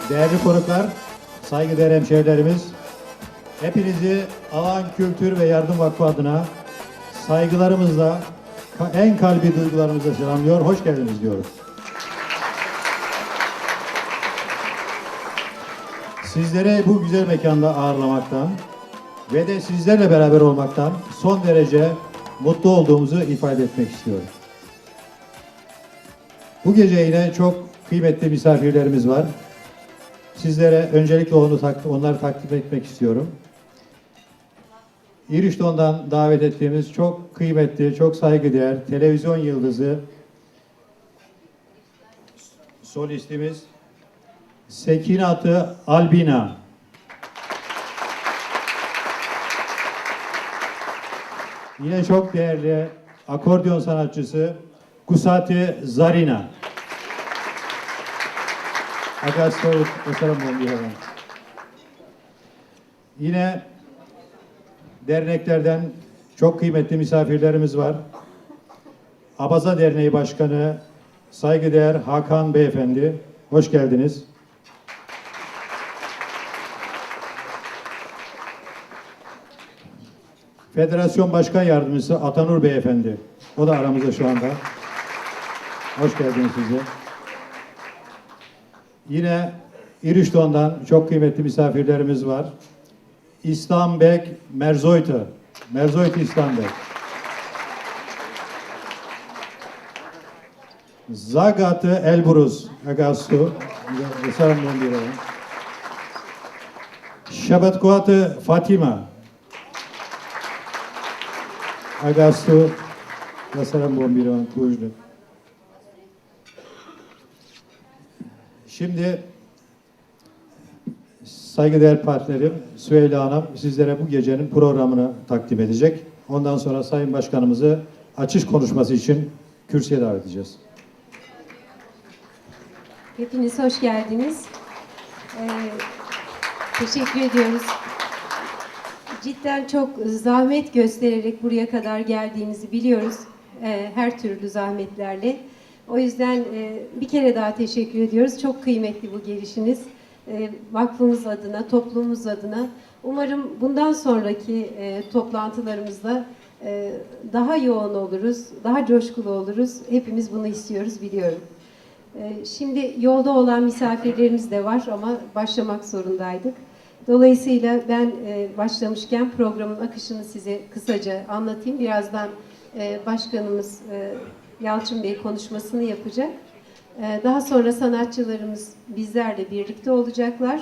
Değerli konuklar, saygıdeğer hemşehrilerimiz, hepinizi Alan Kültür ve Yardım Vakfı adına saygılarımızla, en kalbi duygularımızla selamlıyor, hoş geldiniz diyoruz. Sizleri bu güzel mekanda ağırlamaktan ve de sizlerle beraber olmaktan son derece mutlu olduğumuzu ifade etmek istiyorum. Bu gece yine çok kıymetli misafirlerimiz var. Sizlere öncelikle onları takdim etmek istiyorum. İrişton'dan davet ettiğimiz çok kıymetli, çok saygıdeğer televizyon yıldızı solistimiz Sekinat-ı Albina. Yine çok değerli akordeon sanatçısı Kusati Zarina. Yine derneklerden çok kıymetli misafirlerimiz var. Abaza Derneği Başkanı saygıdeğer Hakan Beyefendi, hoş geldiniz. Federasyon Başkan Yardımcısı Atanur Beyefendi, o da aramızda şu anda. Hoş geldiniz size. Yine İrişton'dan çok kıymetli misafirlerimiz var. İslambek Merzoyt'u. Merzoyt İslambek. Zagat'ı Elburuz. Agastu. Şabatkuat'ı Fatima. Agastu. Şimdi saygıdeğer partnerim Süheyla Hanım sizlere bu gecenin programını takdim edecek. Ondan sonra Sayın Başkanımızı açış konuşması için kürsüye davet edeceğiz. Hepiniz hoş geldiniz. Teşekkür ediyoruz. Cidden çok zahmet göstererek buraya kadar geldiğinizi biliyoruz. Her türlü zahmetlerle. O yüzden bir kere daha teşekkür ediyoruz. Çok kıymetli bu gelişiniz. Vakfımız adına, toplumumuz adına. Umarım bundan sonraki toplantılarımızda daha yoğun oluruz, daha coşkulu oluruz. Hepimiz bunu istiyoruz, biliyorum. Şimdi yolda olan misafirlerimiz de var ama başlamak zorundaydık. Dolayısıyla ben başlamışken programın akışını size kısaca anlatayım. Birazdan Başkanımız Yalçın Bey konuşmasını yapacak. Daha sonra sanatçılarımız bizlerle birlikte olacaklar.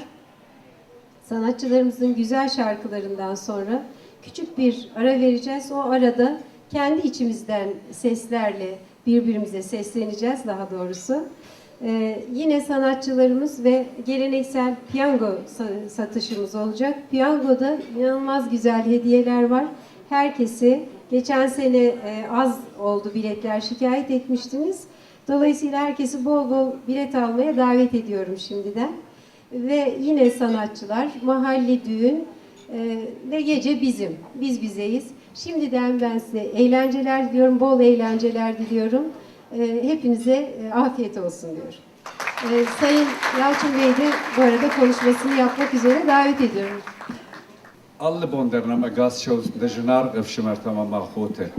Sanatçılarımızın güzel şarkılarından sonra küçük bir ara vereceğiz. O arada kendi içimizden seslerle birbirimize sesleneceğiz daha doğrusu. Yine sanatçılarımız ve geleneksel piyango satışımız olacak. Piyangoda inanılmaz güzel hediyeler var. Herkese geçen sene az oldu biletler, şikayet etmiştiniz. Dolayısıyla herkesi bol bol bilet almaya davet ediyorum şimdiden. Ve yine sanatçılar, mahalle düğün ve gece bizim. Biz bizeyiz. Şimdiden ben size eğlenceler diliyorum, bol eğlenceler diliyorum. Hepinize afiyet olsun diyorum. Sayın Yalçın Bey de bu arada konuşmasını yapmak üzere davet ediyorum. Alle bondarnama gaz şovsunda jınar ıfşımartama mahhote.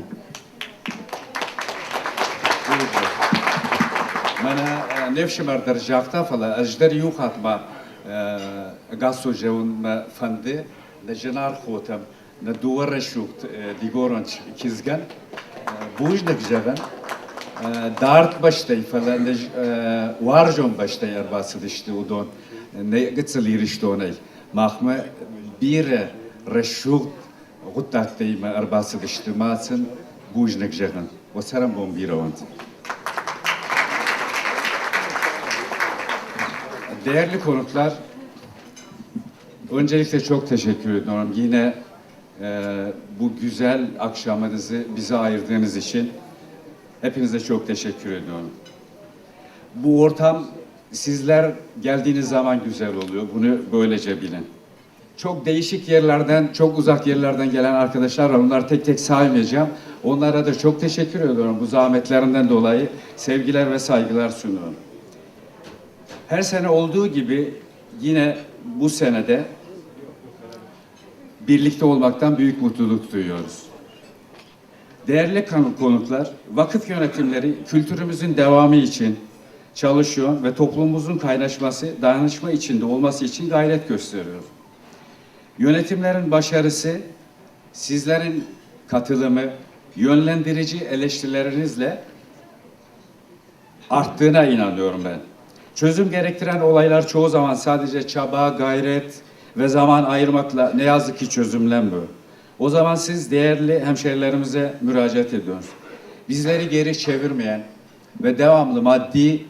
Mana nefşimar derjafta fala ajdar yuqatma gaz sojevun fandi da jınar khotam da duvara şukt digoranç kizgan bujnak jagan dart baştay falan da varjon baştay arbası dişti udon ne gıtsıl iriştonay mahma bir reşukt gutattay ma arbası dişti masın bujnak jagan wasaram bom biravant. Değerli konuklar, öncelikle çok teşekkür ediyorum. Yine bu güzel akşamınızı bize ayırdığınız için hepinize çok teşekkür ediyorum. Bu ortam sizler geldiğiniz zaman güzel oluyor. Bunu böylece bilin. Çok değişik yerlerden, çok uzak yerlerden gelen arkadaşlar var. Onları tek tek saymayacağım. Onlara da çok teşekkür ediyorum. Bu zahmetlerinden dolayı sevgiler ve saygılar sunuyorum. Her sene olduğu gibi yine bu senede birlikte olmaktan büyük mutluluk duyuyoruz. Değerli konuklar, vakıf yönetimleri kültürümüzün devamı için çalışıyor ve toplumumuzun kaynaşması, dayanışma içinde olması için gayret gösteriyor. Yönetimlerin başarısı, sizlerin katılımı, yönlendirici eleştirilerinizle arttığına inanıyorum ben. Çözüm gerektiren olaylar çoğu zaman sadece çaba, gayret ve zaman ayırmakla ne yazık ki çözümlenmiyor. O zaman siz değerli hemşehrilerimize müracaat ediyorsunuz. Bizleri geri çevirmeyen ve devamlı maddi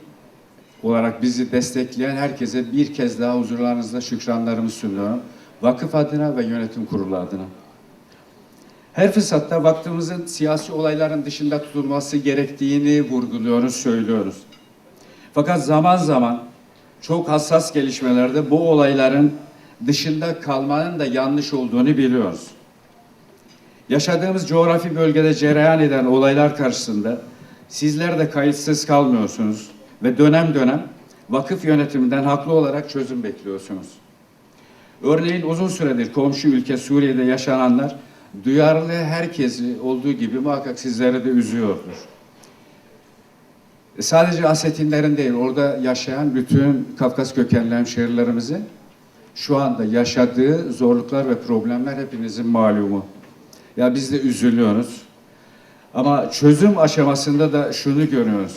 olarak bizi destekleyen herkese bir kez daha huzurlarınızda şükranlarımı sunuyorum. Vakıf adına ve yönetim kurulu adına. Her fırsatta vaktimizin siyasi olayların dışında tutulması gerektiğini vurguluyoruz, söylüyoruz. Fakat zaman zaman çok hassas gelişmelerde bu olayların dışında kalmanın da yanlış olduğunu biliyoruz. Yaşadığımız coğrafi bölgede cereyan eden olaylar karşısında sizler de kayıtsız kalmıyorsunuz ve dönem dönem vakıf yönetiminden haklı olarak çözüm bekliyorsunuz. Örneğin uzun süredir komşu ülke Suriye'de yaşananlar duyarlı herkesi olduğu gibi muhakkak sizleri de üzüyordur. Sadece Asetinlerin değil, orada yaşayan bütün Kafkas kökenli hemşehrilerimizin şu anda yaşadığı zorluklar ve problemler hepinizin malumu. Ya biz de üzülüyoruz. Ama çözüm aşamasında da şunu görüyoruz.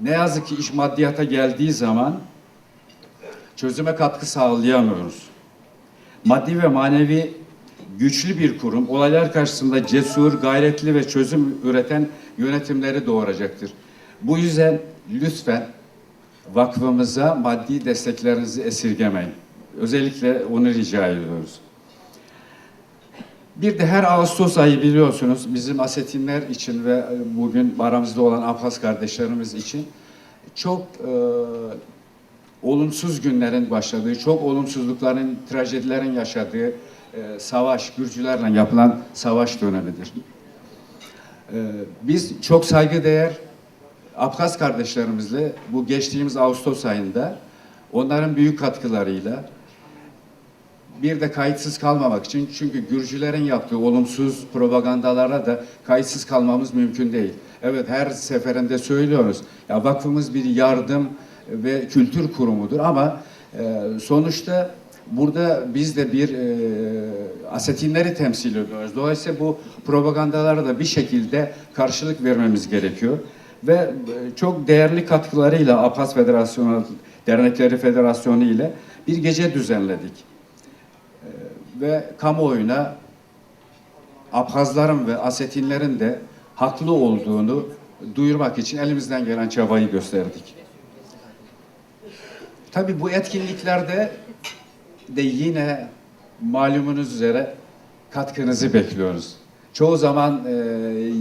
Ne yazık ki iş maddiyata geldiği zaman çözüme katkı sağlayamıyoruz. Maddi ve manevi güçlü bir kurum, olaylar karşısında cesur, gayretli ve çözüm üreten yönetimleri doğuracaktır. Bu yüzden lütfen vakfımıza maddi desteklerinizi esirgemeyin. Özellikle onu rica ediyoruz. Bir de her Ağustos ayı biliyorsunuz bizim Asetinler için ve bugün aramızda olan Abhaz kardeşlerimiz için çok olumsuz günlerin başladığı, çok olumsuzlukların, trajedilerin yaşadığı savaş, Gürcülerle yapılan savaş dönemidir. Biz çok saygıdeğer Abhaz kardeşlerimizle bu geçtiğimiz Ağustos ayında onların büyük katkılarıyla bir de kayıtsız kalmamak için, çünkü Gürcülerin yaptığı olumsuz propagandalara da kayıtsız kalmamız mümkün değil. Evet, her seferinde söylüyoruz. Ya vakfımız bir yardım ve kültür kurumudur ama sonuçta burada biz de bir Asetinleri temsil ediyoruz. Dolayısıyla bu propagandalara da bir şekilde karşılık vermemiz gerekiyor. Ve çok değerli katkılarıyla Abhaz Federasyonu, Dernekleri Federasyonu ile bir gece düzenledik. Ve kamuoyuna Abhazların ve Asetinlerin de haklı olduğunu duyurmak için elimizden gelen çabayı gösterdik. Tabii bu etkinliklerde de yine malumunuz üzere katkınızı bekliyoruz. Çoğu zaman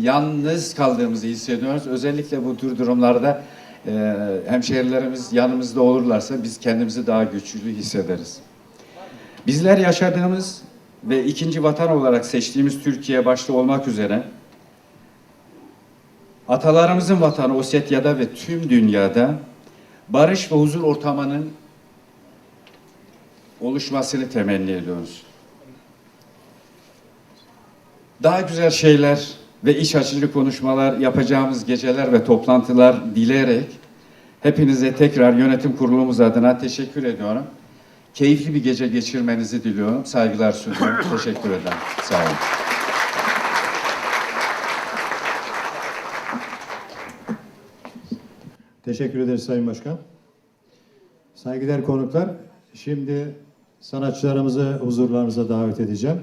yalnız kaldığımızı hissediyoruz. Özellikle bu tür durumlarda hemşehrilerimiz yanımızda olurlarsa biz kendimizi daha güçlü hissederiz. Bizler yaşadığımız ve ikinci vatan olarak seçtiğimiz Türkiye başta olmak üzere atalarımızın vatanı Osetya'da ve tüm dünyada barış ve huzur ortamının oluşmasını temenni ediyoruz. Daha güzel şeyler ve iç açıcı konuşmalar yapacağımız geceler ve toplantılar dileyerek hepinize tekrar yönetim kurulumuz adına teşekkür ediyorum. Keyifli bir gece geçirmenizi diliyorum. Saygılar sunuyorum. Teşekkür ederim. Sağ olun. Teşekkür ederiz Sayın Başkan. Saygıdeğer konuklar, şimdi sanatçılarımızı huzurlarınıza davet edeceğim.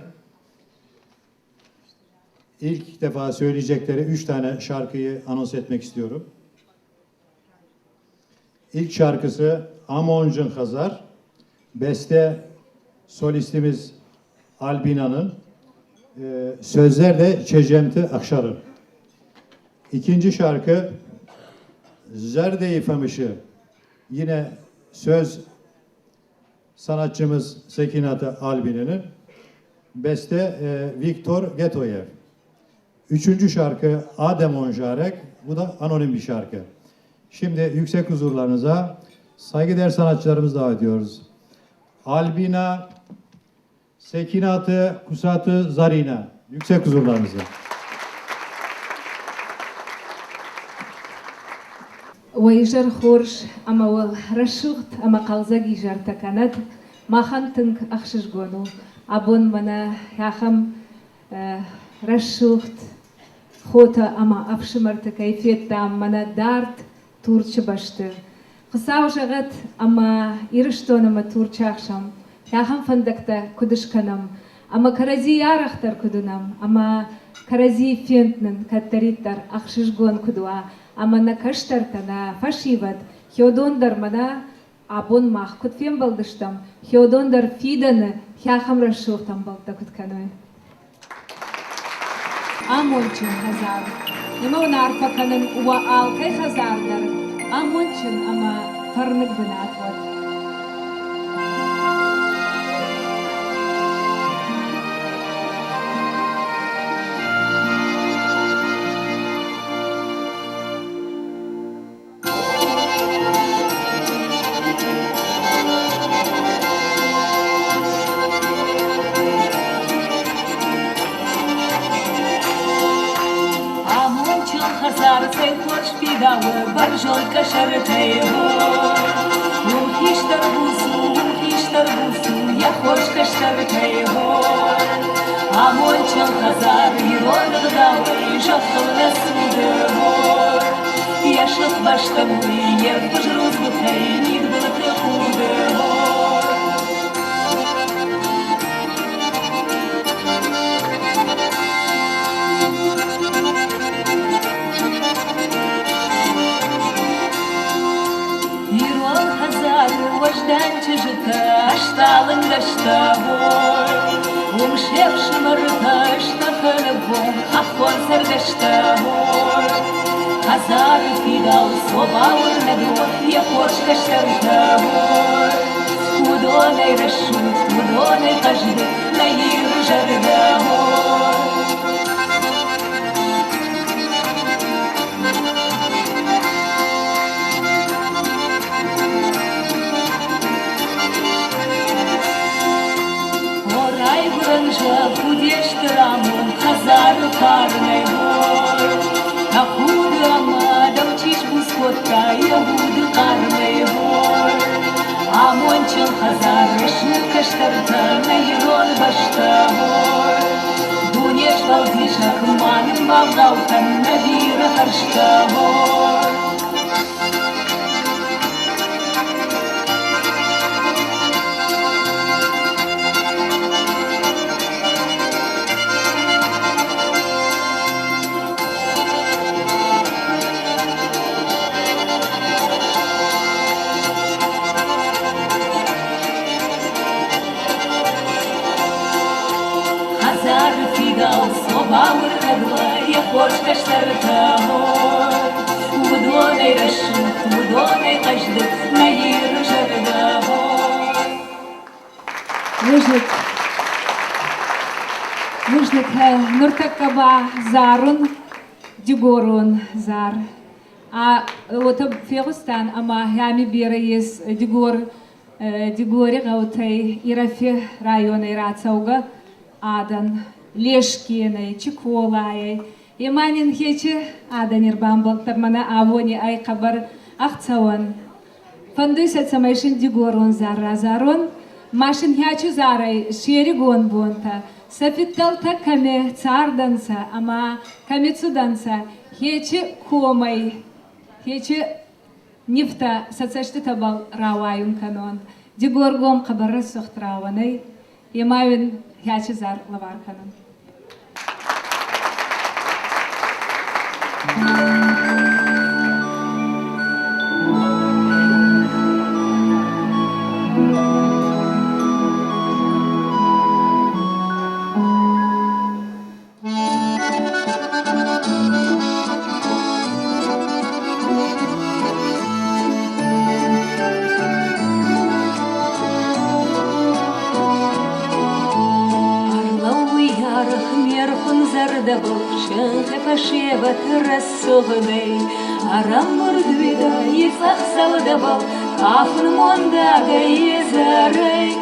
İlk defa söyleyecekleri 3 tane şarkıyı anons etmek istiyorum. İlk şarkısı Amoncun Hazar, beste solistimiz Albina'nın, sözler de Çecemti Akşar'ın. İkinci şarkı Zerde-i Famışı, yine söz sanatçımız Sekinat Albina'nın, beste Viktor Getoyev. Üçüncü şarkı Adem Onjarek, bu da anonim bir şarkı. Şimdi yüksek huzurlarınıza saygıdeğer sanatçılarımızı davet ediyoruz. Albina Sekinatı Kusatı Zarina. Yüksek huzurlarınızı. ويجر خورش أما ورشوت أما قلزق يجر تكند ما خنتنك أخشش قونو أبون منا ياخم رشوت خوتا أما أفشمرت كيفية تام منا دارت تورتش باشت قصاو شغت أما يرشتون أما تورتش أخشم ياخم فندكتا كدش كنم أما كرزي يارختر كدنم أما كرزي فينتنن كتريتر أخشش قون كدوا أما نكشترتنا فشيبت هيودوندر منا أبون ماخ كنت فين بلدشتم هيودوندر فيدن هياخم رشوختم بلدا كنت كانوين أمونشن هزار نمو نعرفة كانن وآل كي هزار در أمونشن أما فرنك بنات ود برجل كشرتيهو وكيشتر بوسو يا خوش كشترتيهو عمون چل خزار يرون غداوي شخل نسودهو يشخ باشتموي يرفج روز بخين يدبل تخودهو وجدان تجتا اشتعلن دشتاهوي ومشيف شمرتا اشتخلبهم اخوان سرقشتاهوي هزار في داو صوبا والندوة يخوش كشترتاهوي ودوني رشوت ودوني قجد لير جرداهوي Budještramom Hazaru karne hor Ahud ama davčiš buskotka Yahud karne hor Amončil Hazar rešnu kaštarta Nayron başta hor Dunyeş valdişak manim mavdavkan Navir harşta hor خوش كشترتاهوي ودوني رشوت ودوني قجد نير جرداهوي وجدك نرتكبا زارون ديغورون زار وتب في غستان أما هامي بيريس ديغوري غوتي يرفي رايون يراتسوغا آدن ليشكيني چكولاي يمانين هيچي آدنير بامبلتر منا آوني أي قبر أختصوان فندوسة سميشن ديغورون زارون ماشن هيچو زاري شيري گون بونتا سفتلتا كمي цардانسا أما كمي цудانسا هيچي كومي هيچي نفتا ساتساشتي табал راوايون канон ديغورغوم قبر رسوخت راواني يماوين هيچي زار لوار канон Шебет рассугдай, арам мурдвида, ицах салдабал, Кафын мондағы езарай,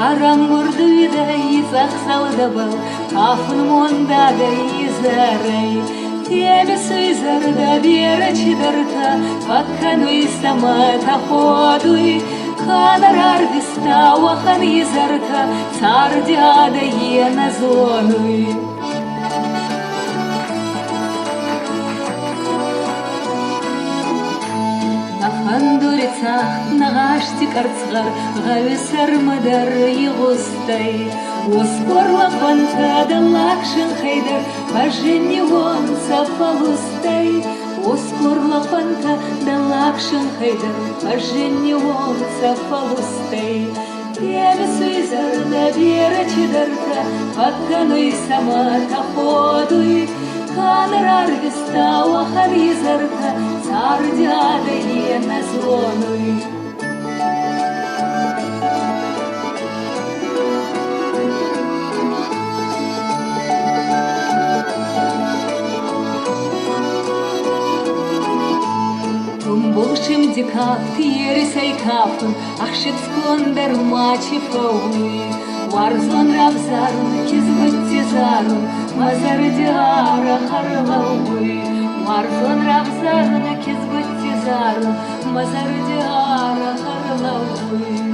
арам мұрдыдай зақсалды бұл. Кафын мондағы езарай, тебе сөйзарда бері чидырта, пакканой самата ходуй. Канарар виста уахан езарта, цардяда ена зонуй. Андурицах нағашти карцғар, ғавесар мадар иғустай. Оскорла қанта да лакшын хайдар, паженне вонса палустай. Оскорла қанта да лакшын хайдар, паженне вонса палустай. Тебе сөйзарда бері чидарта, пакканой самата ходуй. Канарар виста уахар езарта, цардяда ена зонуй. Тумбулшим дикафт, ересай кафтун, ахшит скондер мачи фауи. Варзон равзарун, кизбытти зарун, мазардиара харвауи. Варзон равзарун, кизбытти зарун, мазардиара харвауи.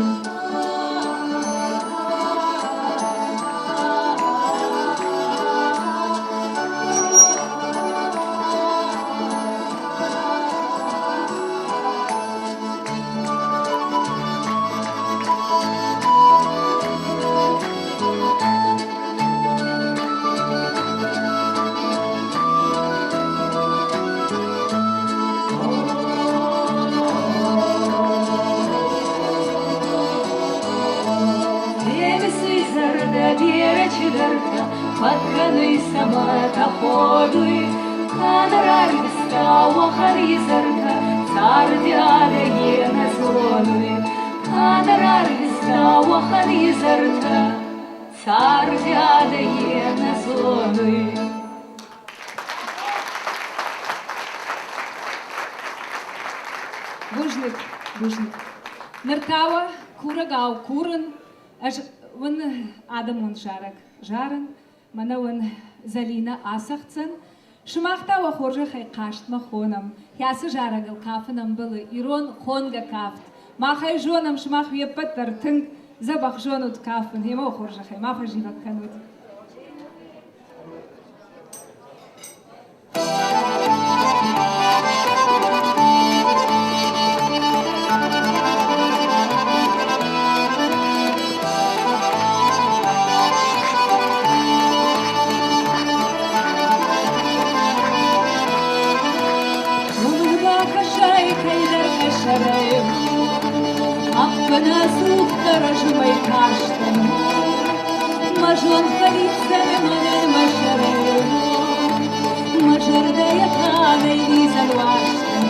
Пакканой самата ходуй, канарар виста уахар езарта, цардяда ена зонуй. Канарар виста уахар езарта, цардяда ена зонуй. Бужник, бужник. Ныртауа, курагау, курын, аж вон адамун жарак, жарын, мана вон залина асахцын, шымақтауа хоржа хай қашт махонам, ясы жарагыл кафынам былы, ирон хонга кафт, махай жонам шымақ веппаттар тынг, забах жонут кафын, ема хоржа хай, маха живак канут. Аккана суктара жумай каштан, мажон халицами манен машарай, мажардая канай визан ваштан.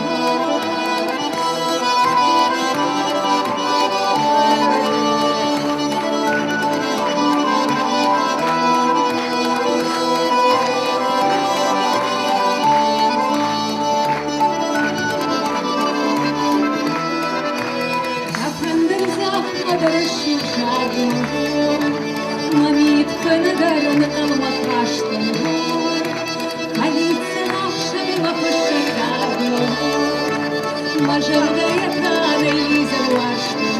Мамит канадаран алмакаштан, халица навшами лапашакаду, мажардая канай визан ваштан.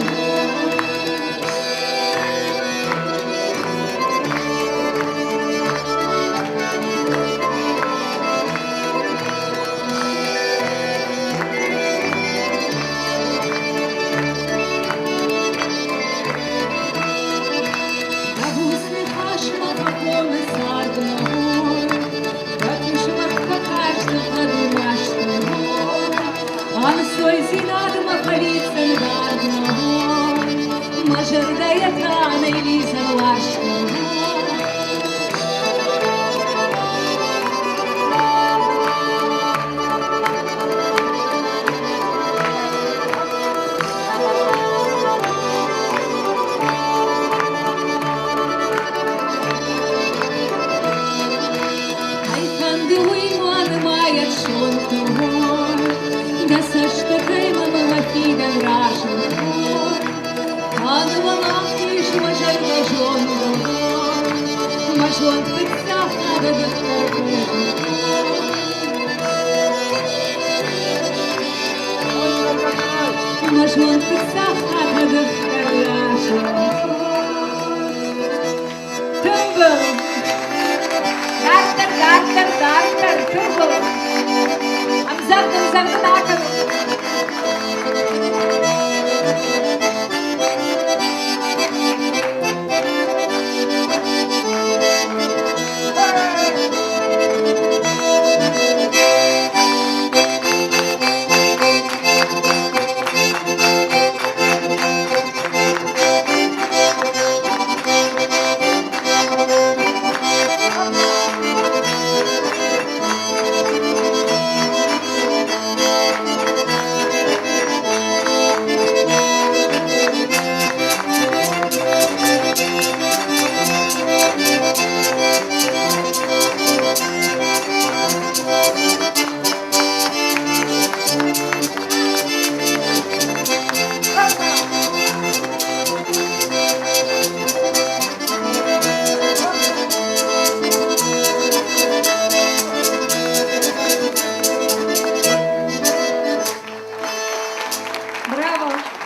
Мажардая канай визан ваштан. Айфанды уйман маят шонтугор, да саштакай мама лафидан рашен. مجوند بتساعد مجوند بتساعد تنبل دارتر تنبل أمزغد دارتر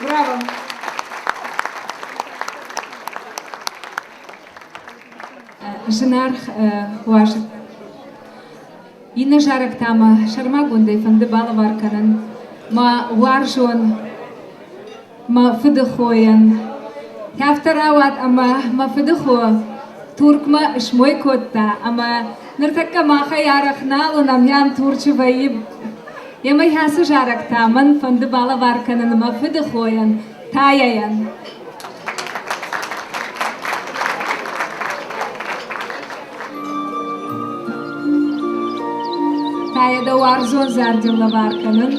Браво! Жинар важит. Инна жарак тама шарма гундай фанды бала варканан. Ма варжон, ма фыдыхоян. Кафтарават ма фыдыхо. Туркма шмой котта, ныртакка маха ярахналу нам ян турчы вайиб. Яма ясы жарак таман фанды бала варканан ма фыдыхоян, таяян. Tayada warzon zardilla varkanın.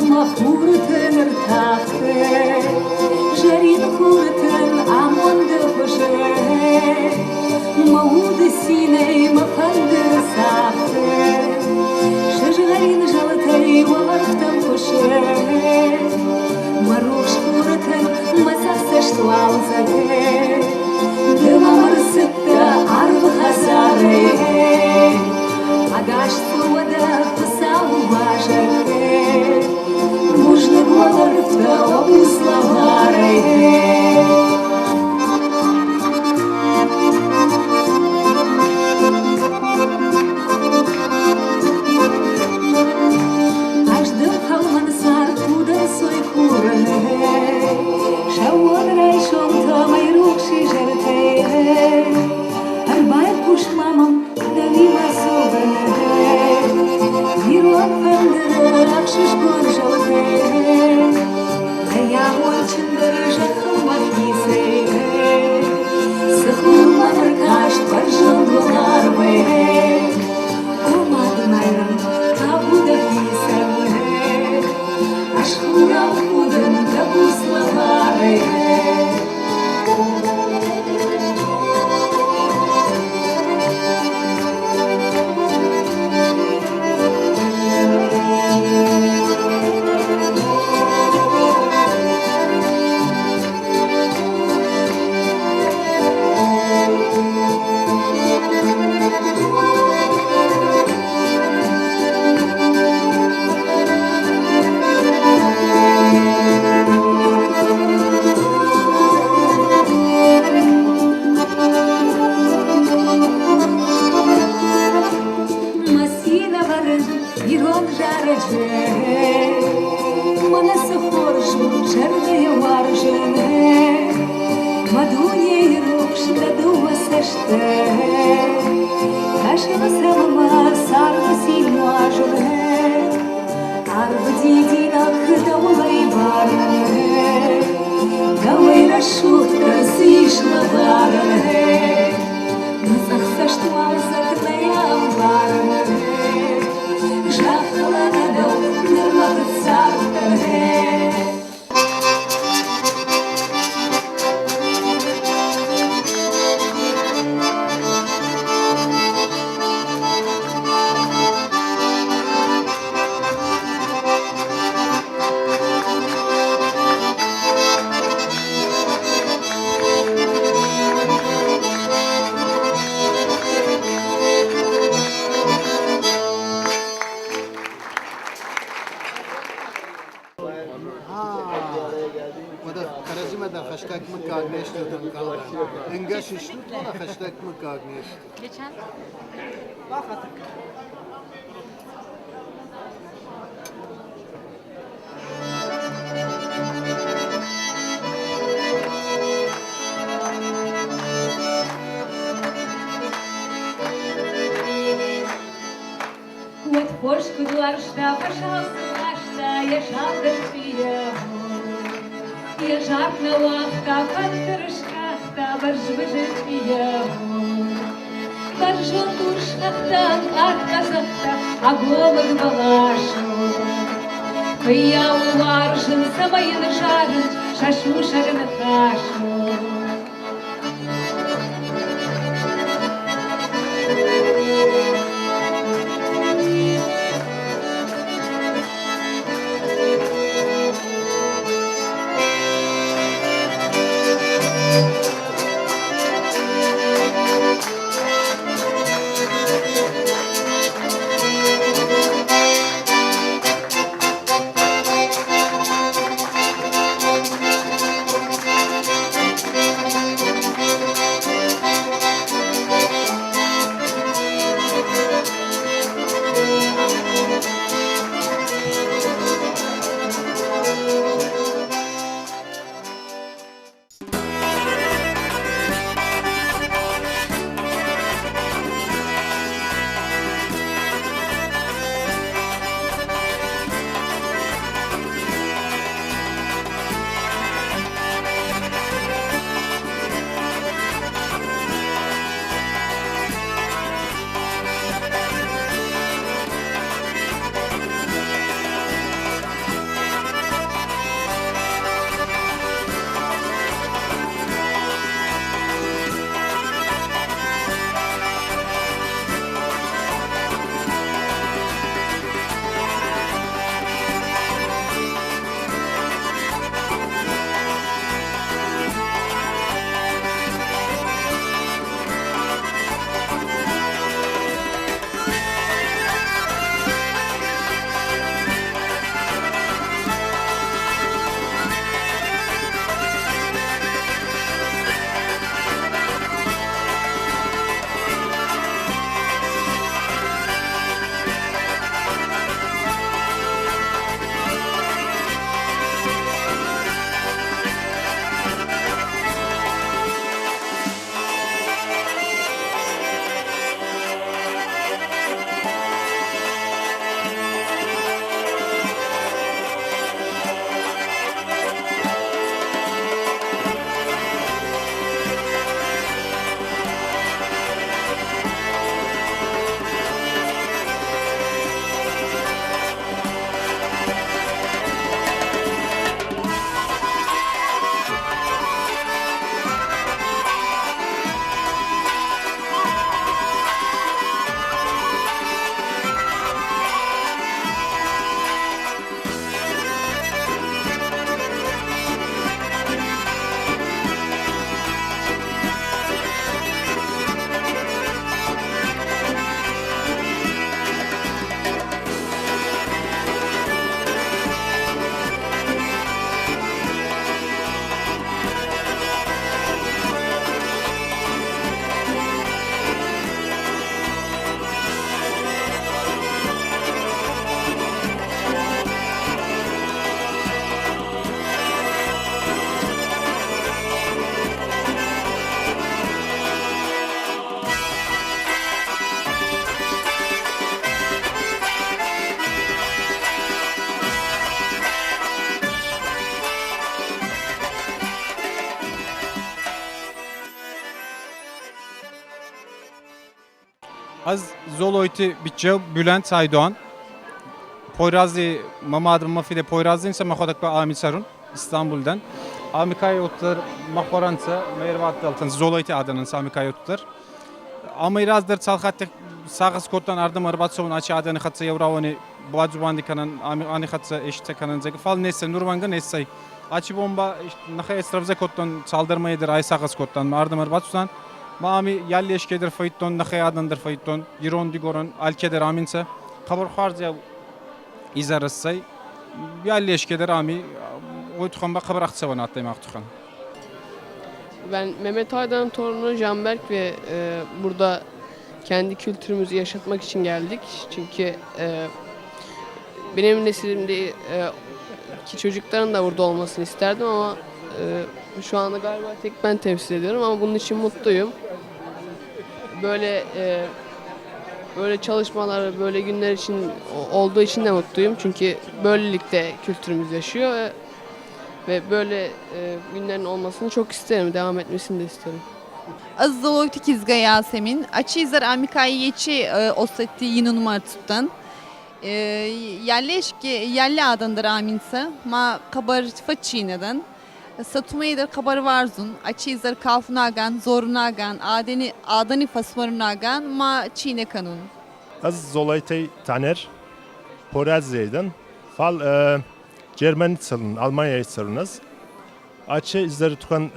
Mahurten ertachte, Jarin hurten amonde hoje, Maude sinei mafande sachte, Jarin jaltei warftam hoje, Marush hurten masase shtwalzate, Dema marsetta arv hazare, Agash tuada pasau vajate, Нужно говорить об словаре. Каждый халман сар туда свой курне. Шауан райшом тамай рукши жерте. Арбай куш мамам дали масоване. Ируан фендер акшиш горжалте. Я очень дорожа хамахисе. Сахур мамаркаш паржон гларме. Комад найрам табуда писаме. Ашхура худен табу словаре. وده كرزمة ده خشتك مكاغنيش تدم كلا انجاش يشتوت ولا خشتك مكاغنيش Geçen Вот фошку дуаршта, пожалуйста, нашта, я шандер пия. Я жак на лавка, пантершкахта, барж бежит пия. Баржон дуршкахтан, отказахта, а голод балашу. Я уваржен, самоин жарен, шашу шаган хашу. Az Zoloyti Bitçe Bülent Aydoğan. Poyrazlı Mamadım Mafide Poyrazlı ise Mahodakba Amil Sarun İstanbul'dan. Amikay otlar Mahoransa Meyervat Daltan Zoloyti adının Amikay otlar. Ama irazdır çalxattık sağız kottan ardım arbatsovun açı adını xatsa yavravani boğazubandi kanan ani xatsa eşitse kanan zeki fal nesse nurvanga nessay. Açı bomba naxa esrafza kottan çaldırmayıdır ay sağız kottan ardım arbatsusan. Mami yalli eşkedir fayitton naxa adandır fayitton yiron digoron alkeder aminse. Kabur xarca izarıssay. Yalli eşkedir ami oytukan ba kabar akçavan atlaymak tukan. Ben Mehmet Aydan'ın torunu Canberk ve burada kendi kültürümüzü yaşatmak için geldik. Çünkü benim neslimde ki çocukların da burada olmasını isterdim ama şu anda galiba tek ben temsil ediyorum ama bunun için mutluyum. Böyle çalışmalar, böyle günler için olduğu için de mutluyum. Çünkü böylelikle kültürümüz yaşıyor ve böyle günlerin olmasını çok isterim, devam etmesini de isterim. Az Zoloyti Kizga Yasemin, Açizar Amikay Yeçi Oseti yine numara tuttan. Yerli adandır aminsa, ma kabar façinedan. Satumeydir kabar varzun, Açizar Kalfunagan, Zorunagan, Adani Fasmarunagan, ma Çine kanun. Az Zoloyti Taner, Porazya'dan. Fal Cermenitsalın, Almanya'yı sarınız. Açı izleri tukan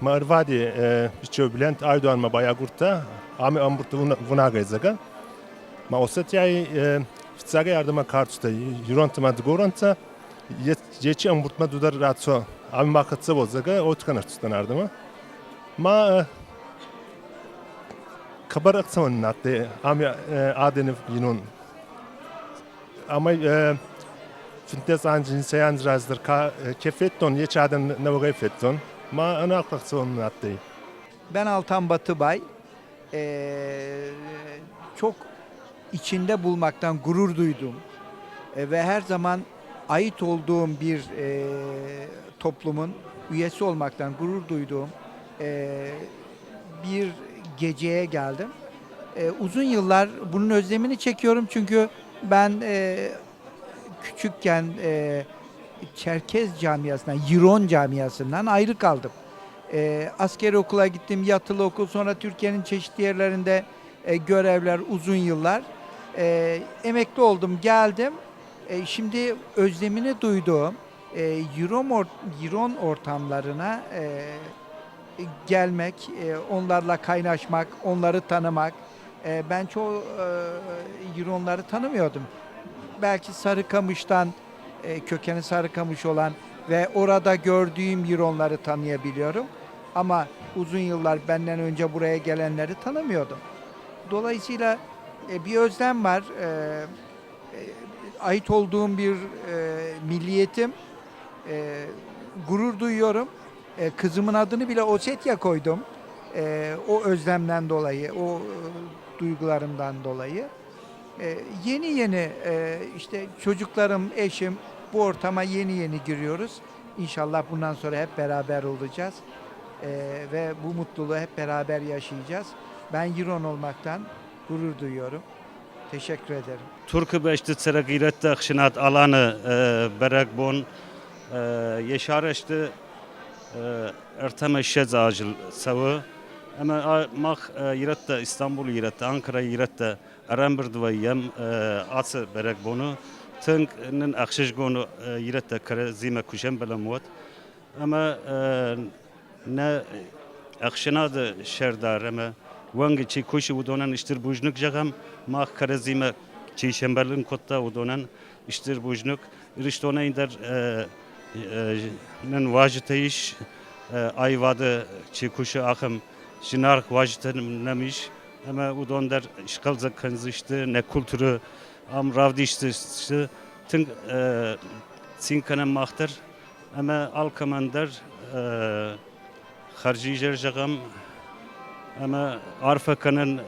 Marvadi biço Bülent Aydoğan ma Bayagurt'ta Ami Amburt'ta Vunagayzaga. Ma Osetya'yı Fitsaga yardıma kartusta Yurontıma Dgorant'a Yeçi Amburt'ma Dudar Ratso Ami Makatsa Bozaga o tukan artustan yardıma. Ma Kabar aksamanın attı Ami Adeni Yunun. Ama Fintes ancin seyan razdır kefetton yeçaden navga fetton ma ana aksamanın attı. Ben Altan Batıbay. Çok içinde bulmaktan gurur duydum. Ve her zaman ait olduğum bir toplumun üyesi olmaktan gurur duyduğum bir geceye geldim. Uzun yıllar bunun özlemini çekiyorum çünkü ben küçükken Çerkez camiasından, Yiron camiasından ayrı kaldım. Askeri okula gittim, yatılı okul, sonra Türkiye'nin çeşitli yerlerinde görevler uzun yıllar. Emekli oldum, geldim. Şimdi özlemini duyduğum Yiron ortamlarına gelmek, onlarla kaynaşmak, onları tanımak. Ben çoğu Yironları tanımıyordum. Belki Sarıkamış'tan kökeni Sarıkamış olan ve orada gördüğüm Yironları tanıyabiliyorum. Ama uzun yıllar benden önce buraya gelenleri tanımıyordum. Dolayısıyla bir özlem var. Ait olduğum bir milliyetim. Gurur duyuyorum. Kızımın adını bile Osetya koydum. O özlemden dolayı, o duygularımdan dolayı. Yeni işte çocuklarım, eşim bu ortama yeni giriyoruz. İnşallah bundan sonra hep beraber olacağız. Ve bu mutluluğu hep beraber yaşayacağız. Ben Yiron olmaktan gurur duyuyorum. Teşekkür ederim. Türk beşti sıragiret akşinat alanı berekbon yaşarıştı erteme şez acil savı ama mak yiratta İstanbul yiratta Ankara yiratta Arambırdvayım atı berekbonu tınının akşişgonu yiratta kare zime kuşem belamut ama ne akşinadı şerdar ama wangi çi kuşu udonan iştir bujnuk jagam mak kare zime çi şemberlin kotta udonan iştir bujnuk iriştona inder nen vajiteyiş ayvadı çi kuşu akım jinark vajiten nemiş ama udon der işgal zakanzıştı ne kültürü am ravdiştı tın sinkanem mahtar ama alkamander harcijer jagam ama arfakanın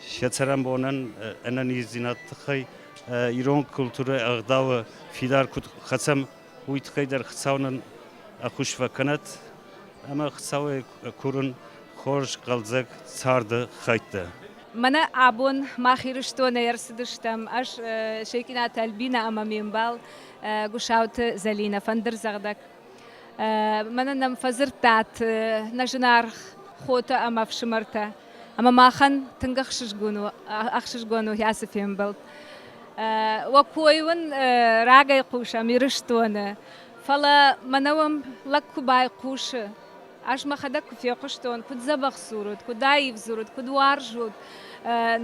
şetseram bonan enani zinat tıkay İran kültürü ağdağı fidar kut xasam uytkay der xasavnan akuş ve kanat ama xasavı kurun خورش قلزک سرد خیته. من عبون ما خیرشتون یرسدشتم اش شیکنا تلبینا اما مینبال گوشاوت زلینا فندر زغدک من نم فزرتات نجنار خوته اما فشمرته اما ما خن تنگخشش گونو یاسفیم بال وكويون راجع قوشة ميرشتونه فلا منوم لك باي قوشة اش ما خدك في قشتون كد زبخ صورت كد دايف زورت كد وارجود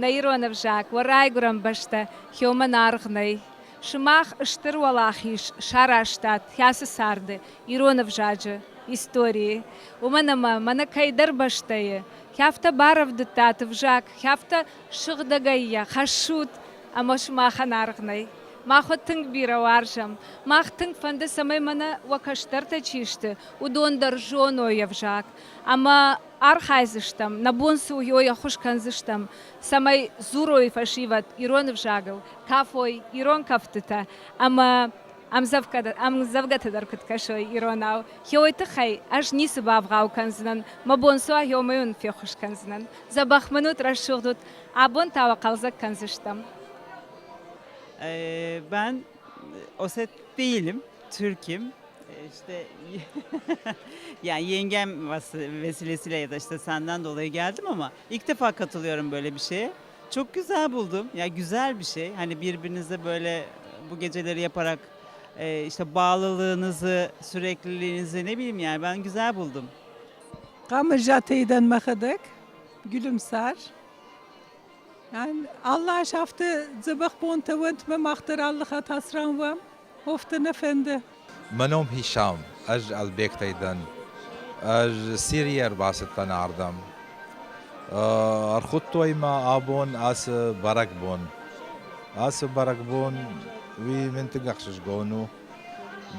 نيرون بجاك وراي قرم بشته يوم نارغني Шмах штыр валахиш, Шараштат, Хясы Сарды, Иронов жаджи, истории. У мана кайдар баштае, Хяфта баров дытат вжак, Хяфта шыгдагайя, Хашут, ама шмаха наргнай. Махо тынг бира варжам, мах тынг фанды самай мана вакаштарта чишты, удондар жоно явжак, ама архайзыштам, набонсу йоя хушканзыштам, самай зурой фашиват, ирон вжагал, кафой, ирон кафтыта, ама амзавгатадар кыткашой иронау, хёйты хай, аж нисы бавгау канзынан, мабонсу а йомайун фехуш канзынан, забахманут рашурдут, абон тава қалзак канзыштам. Ben Oset değilim, Türk'üm. İşte yani yengem vesilesiyle ya da işte senden dolayı geldim ama ilk defa katılıyorum böyle bir şeye. Çok güzel buldum. Ya güzel bir şey. Hani birbirinize böyle bu geceleri yaparak işte bağlılığınızı, sürekliliğinizi ne bileyim yani ben güzel buldum. Kamerjateyden makadık. Gülümser. Yani Allah şaftı zıbık bontavant ve mahtır Allah'a tasran vam. Hoftun efendi. منهم هشام أج البيك تيدن أج سيرير باستن عردم أرخطوي ما أبون أس بركبون أس بركبون وي من تقخش جونو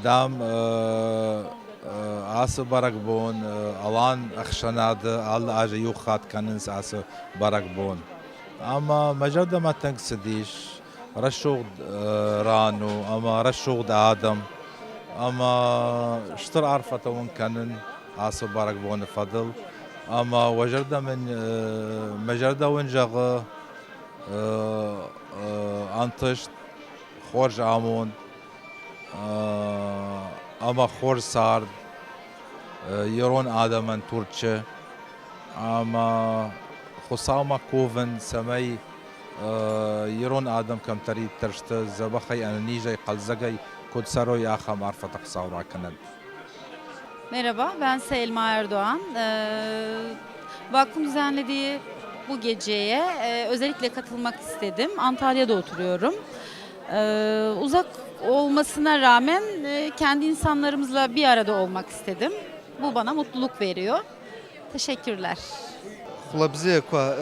دام أس بركبون ألان أخشناد الله أج يوخات كننس أس بركبون أما مجرد ما تنقصديش رشوغ رانو أما رشوغ آدم أما شتر عرفة وين كانن عاصو بارك بون فضل أما وجردا من مجردا وين جغ أنتشت خورج عمون أما خورج صار يرون آدما تورتشة أما خصامة كوفن سمي يرون آدم كم تريد ترشت زبخي أنا نيجي قلزقي Kudsaroy Aham Arfatak Savra Kanal. Merhaba, ben Selma Erdoğan. Vakfın düzenlediği bu geceye özellikle katılmak istedim. Antalya'da oturuyorum. Uzak olmasına rağmen kendi insanlarımızla bir arada olmak istedim. Bu bana mutluluk veriyor. Teşekkürler. Xulabziye kwa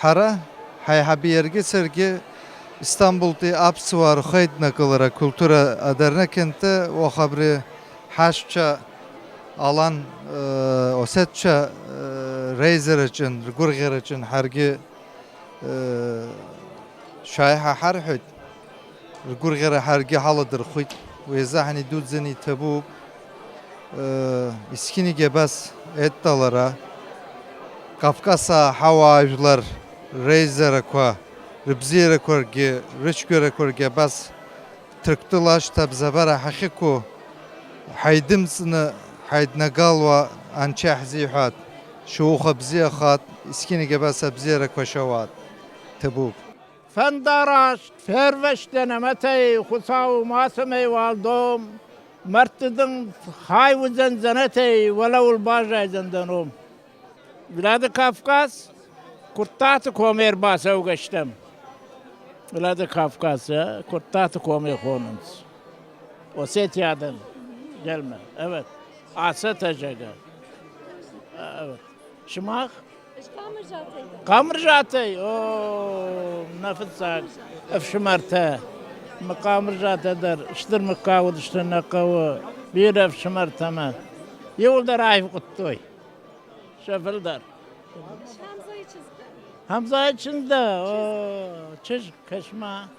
hara hayhabi yergi sergi İstanbul'da apsıvar xayt nakılara kultura adernekente o habri haşça alan osetça reizer için gurger için hergi şayha harhut gurger hergi halıdır xuyt ve zahni dudzeni tabu iskini gebas ettalara Kafkas'a havajlar reizer kwa Ribzire korge, rıçgöre korge bas Türktulaş tabzabara hakiku haydımsını haydna galva ançah zihat şuha bziye khat iskini gebasa bzire koşavat tabuk Fendaraş ferveş denemete husav masme valdom mertidin hayvzen zanete velavul baja zandanum Vlad Kafkas kurtat komer basa ugaştem Vlad Kafkasya, Kurtat Komi Konunuz. Osetya'dan gelme. Evet. Asetajaga. Evet. Şımak? Kamerjatey. Oo, nefetsak. Efşımarta. Makamerjata der. İştir makavu dıştır nakavu. Bir efşımarta mı? Yolda raif kuttoy. Şefil der. Hamza içinde o çocuk kaçma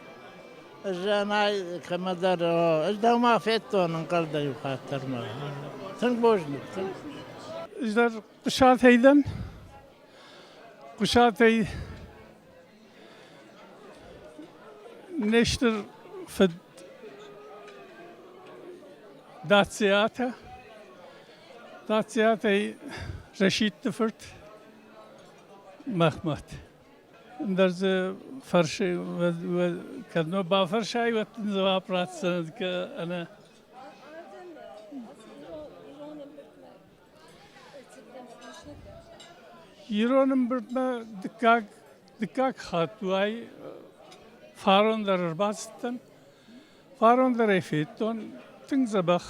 janay kamadar o işte mafet onun kaldı yukarıtırma sen boşluk İşte Kuşatay'dan Kuşatay neştir fed Datsiyata Reşit Tıfırt Mahmut. درز فرش و کدنو با فرشای و تنزوا پراتسند که أنا يرونم برتما دكاك خاتواي فارون در رباستن Faron der Refeton, Tingzabach,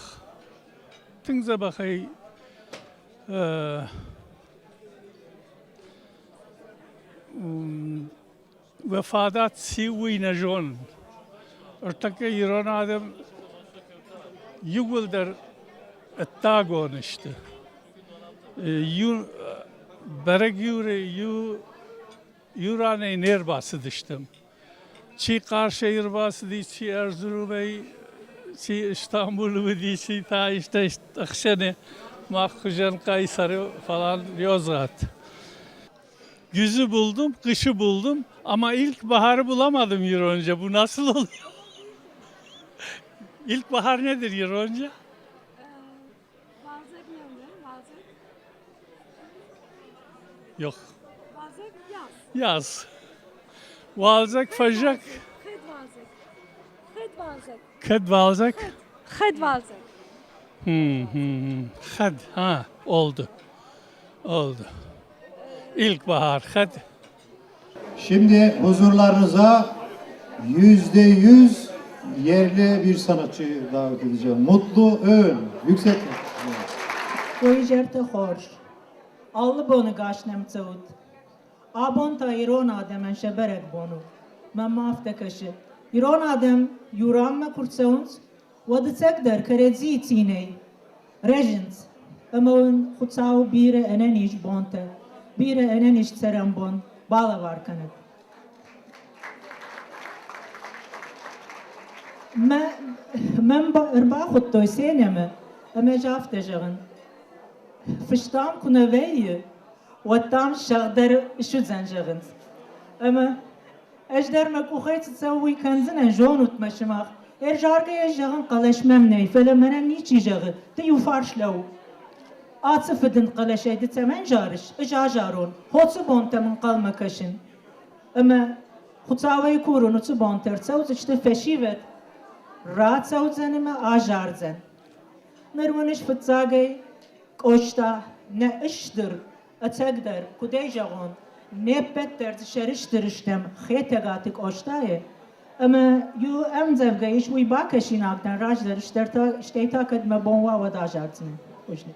vefadat siwi najon. Ortak İran adam yugulder ettagon işte. Berek yurane nerbası dıştım. Çi Karşıyır bası di, çi Erzurum'u, çi İstanbul'u di, çi ta işte Akşene, Mahkucan, Kayseri falan Yozgat. Güzü buldum, kışı buldum ama ilk baharı bulamadım Yuronca. Bu nasıl oluyor? İlk bahar nedir Yuronca? Yok. Yaz. Valzak, fajak. Ked valzak. Ked valzak. Ked, ha oldu. Oldu. İlkbahar, ked. Şimdi huzurlarınıza %100 yerli bir sanatçı davet edeceğim. Mutlu Öğün. Yüksek. Koyjerte hoş. Allı bonu gaşnem çavut. Abon ta İron ademen şeberek bonu. Men mafte kaşı. İron adem yuram me kurtsauns. Wadıcek der kerezi tiney. Rejins. Amon kutsav bire eneniş bonte. Bire eneniş serembon. Bala var kanıt. Men ırba xuttoy seneme. Eme jafte jağın. Fıştam kuneveyi. وتام شغدر شو زنجرنت أما أجدر ما كوخيت تسوي كنزنا جون وتمشمخ إرجارك يجرن قلش ممني فلما نميتي جرن تيو فارش لو آتصفدن قلش يد تمن جارش إجاجارون هوت سبون تمن قلم كشن أما خطاوي كورون وتسبون ترتسوز اشتفشيفت رات سوزنما آجارزن نرونش فتزاقي كوشتا نأشدر أتقدر كودي جاغون نبتر تشرشترشتم خيتقاتك أشتاي أما يو أمزف جايش وي باكشين أقدر راجل اشتيتا كد ما بونوا وداجاتني وجني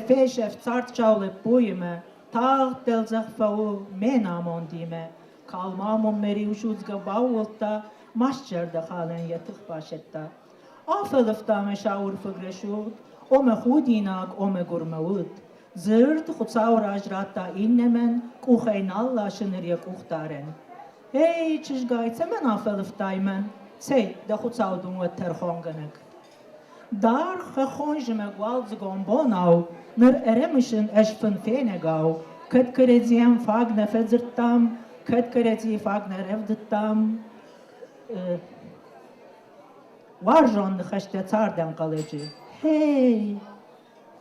فيشف تارت جاولة بويمة تاغ دلزخ فاو مينا مونديمة kalmamın meri uçuzga bavulta maşçerde halen yatık başetta. Afılıfta meşavur fıgreşut, o me hudinak o me gurmavut. Zırt xutsav rajratta innemen, kuhayn Allah şınırya kuhtaren. Hey çizgaytse men afılıftaymen, sey de xutsavdun ve terhonganak. Dar xaxonjime gwaldzgon bonav, nır eremişin eşfın fenegav, kıt kıredziyem fag nefezirttam, Ked kereti fagner evdittam varjon xeşte tarden kalıcı. Hey!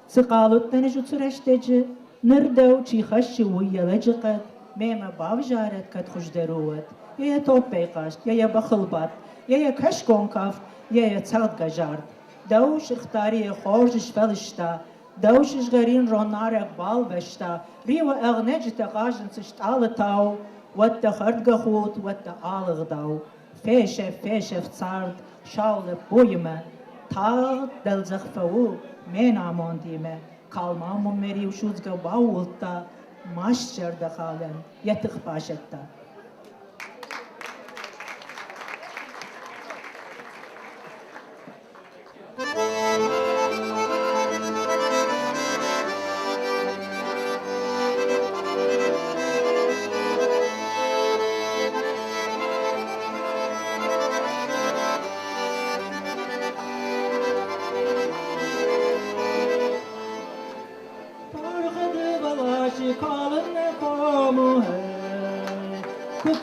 Sıkalut tenişu süreçteci nırdev çi xeşi uyyalıcı qed meme bavjaret kad xuşderuvet. Ya toppey qaşt, ya baxılbat, ya keşkon kaft, ya tsad gajard. Davş ixtariye xorj şvelişta, davş işgarin ronarek bal beşta, riwa egneci teqajın sışt alıtav, وات خرج خوت وات آلغ داو فيشف صارد شاول بويمة تاغ دل زخفو من آمان ديمة kalmamın meri uşuzga bavulta maşçerda halen yatık başetta.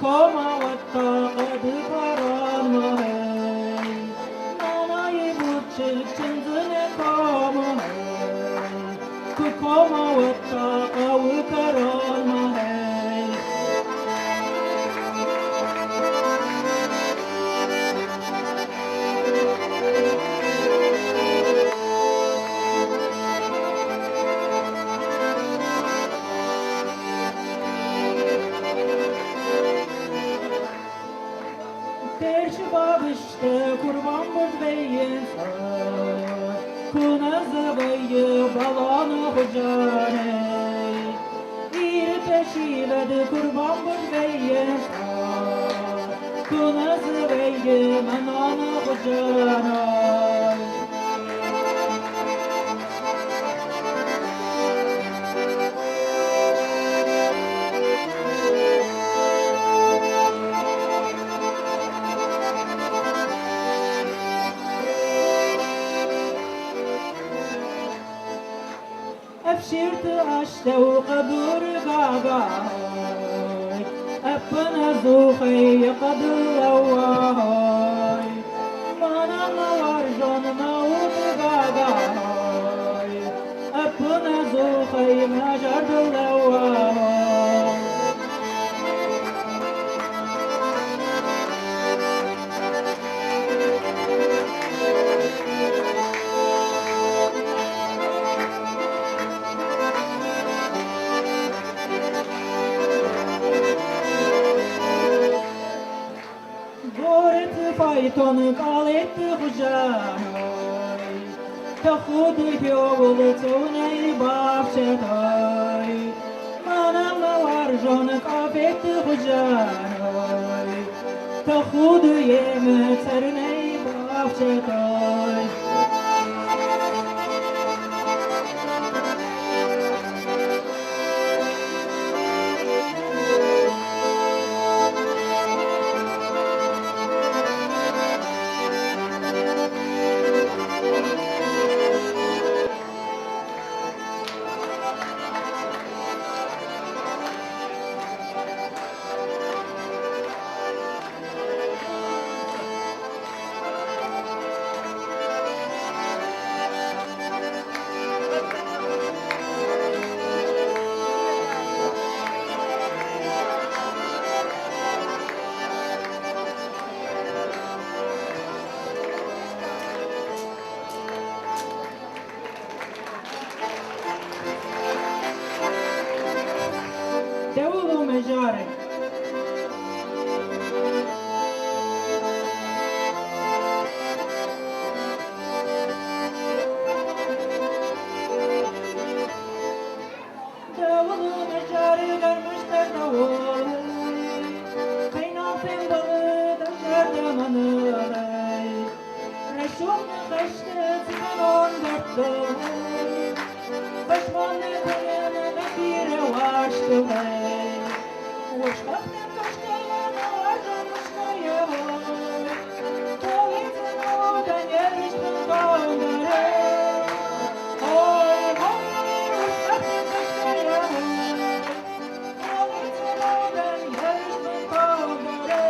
Koma vatta adı paranma hey Nanayı bu çılçınzine koma hey Koma vatta avı karanma hey babıştı kurban buzbeyin Kunazı bayı balanı hucaney İri peşivedi kurban buzbeyin Kunazı bayı mananı hucaney أبشرت أشتوق برقاباي أبنا زوخي قبل واي مانا موارجون موت قاباي أبنا زوخي مجرد واي Fayton kalet hujanay Takhud pyovul tunay bafshetay Manam warjon kafet hujanay Takhud yem tsernay bafshetay Devulu mejarek Devulu mejarek vermişler davul Kaynafın bağı da şerdemanı Reşumlu kaçtı sen 14'lü Başmanı kıyını da bir vaştı Uçmaktan kaçtığını harcamıştı ya Tuğletin odan yeriştin kaldırı Oy oy uçmaktan kaçtı ya Tuğletin odan yeriştin kaldırı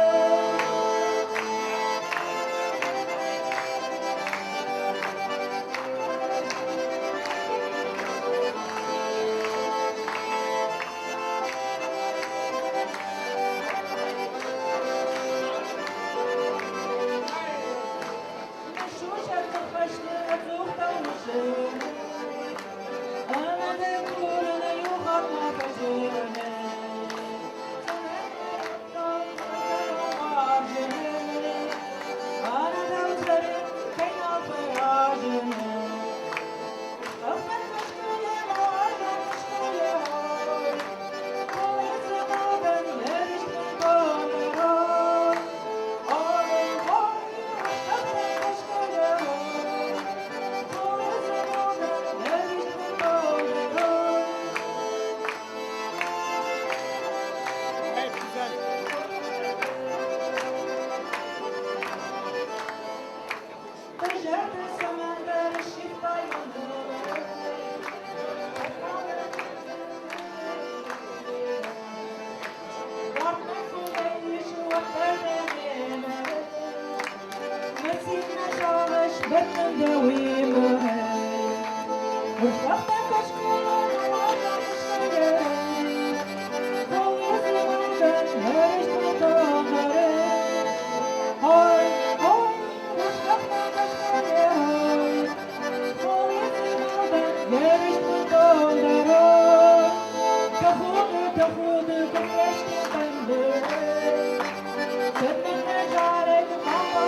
Thank you.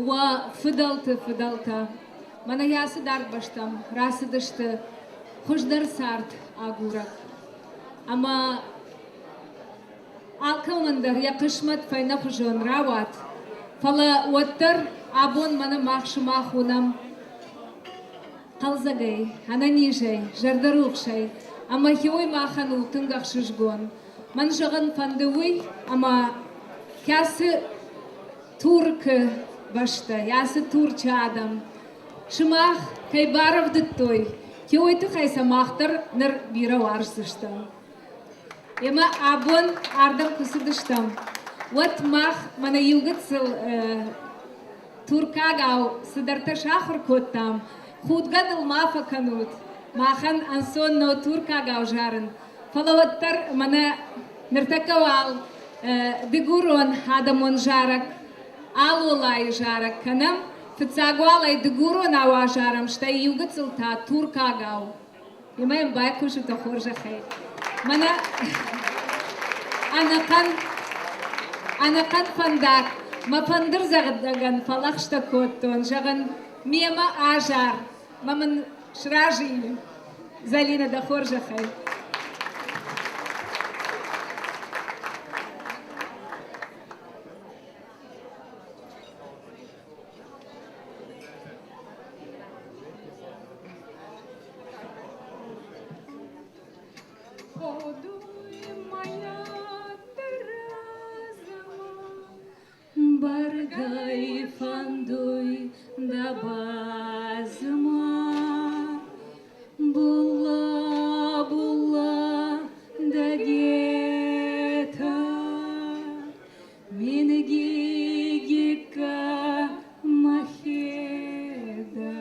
وفضلت mana yası dar baştam rası dıştı hoşdar sart agurak ama alkılmandır yakışmat fayna hujun rawat fala watter abon mana mahşuma hunam qalzagay hananijay jardarukşay ama hiyoy mahanu tıngak şişgon man jağın fandewi ama kası Turk başta, yası Turkça adam. Şımah kay barov dittoy. Ki oytu kaysa mahtar nır bira varsıştam. Yama abon ardam kusidıştam. Wat mah mana yugıtsıl Turkagav sıdarta şahır kottam. Khudgadıl mafa kanut. Mahan anson no Turkagav jarın. Falavattar mana nırtakaval diguron adamon jarak. Alolay jarak kanam, fitsagualay deguro nawa jaram, shtai yugatzil ta Turkagav. Yemayim baykushu ta khorja khay. Mana anakan fandak, ma pandir zagdagan falakh shta kotton, jagan miyama ajar, maman shraji zalina da khorja khay. Bargay fandoy da bazma bulla bulla da geta min gigika maheda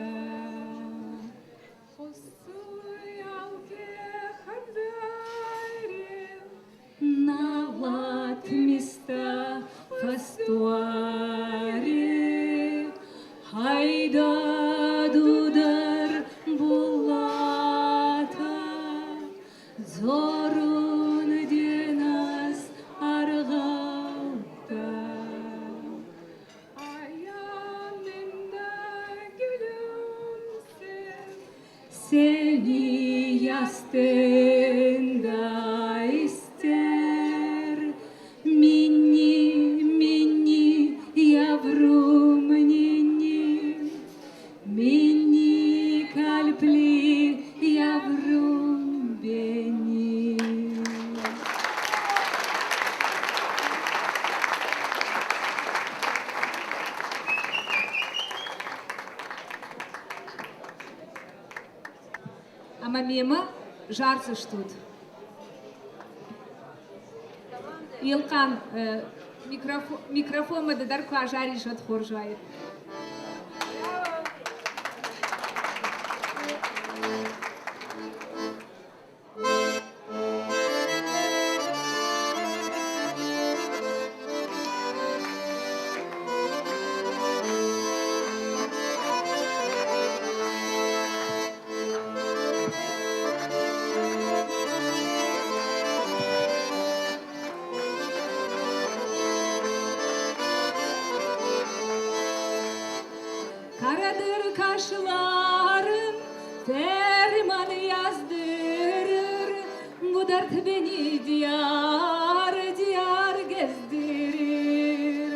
Нават места фастуаре, хайда дудар булата, зорун денас аргалта. Аянында gülümser, seni yastığında ister. Minni, minni, yavrum ninni, minni kalpli yavrum benim. Ama miyama jarsış tut. Yılkan mikrofon mı dedar kuajari şat khorjayır. kaşların ferman yazdırır. Bu dert beni diyar diyar gezdirir.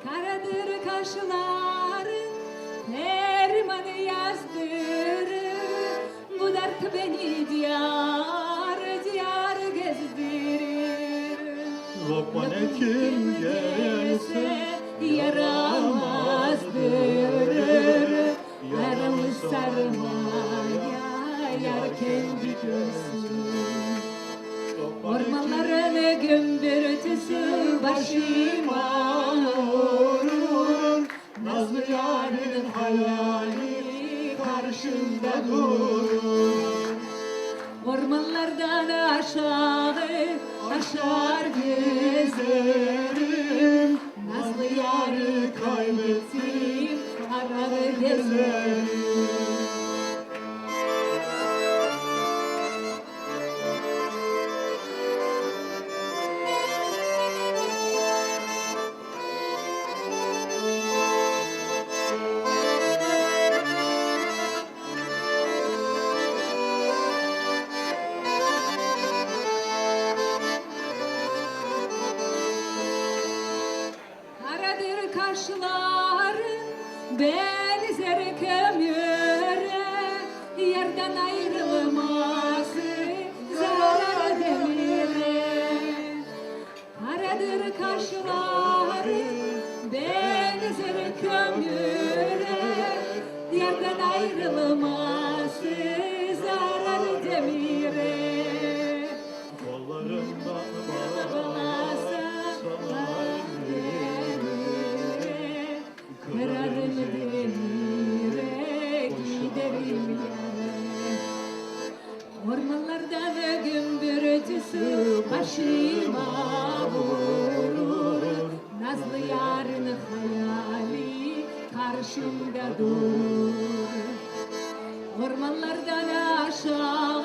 Karadır kaşların ferman yazdırır. Bu dert beni diyar diyar gezdirir. Lokman kim gelse yaramazdır. Aramı sarmaya yar kendi görsün. Ormanların gümbürtüsü başıma vurur. Nazlı yarın hayali karşımda durur. Ormanlardan aşağı aşar gezerim. Nazlı yarı kaybettim, arar gezerim. Karadır kaşların benzer kömüre, yerden ayrılması zarar demire. Karadır kaşların benzer kömüre, yerden ayrılması zarar demire. Kollarımda bağlasa kararım demire giderim yâre. Ormanlardan gümbürtüsü başıma vurur. Nazlı yarın hayali karşımda durur. Ormanlardan aşağı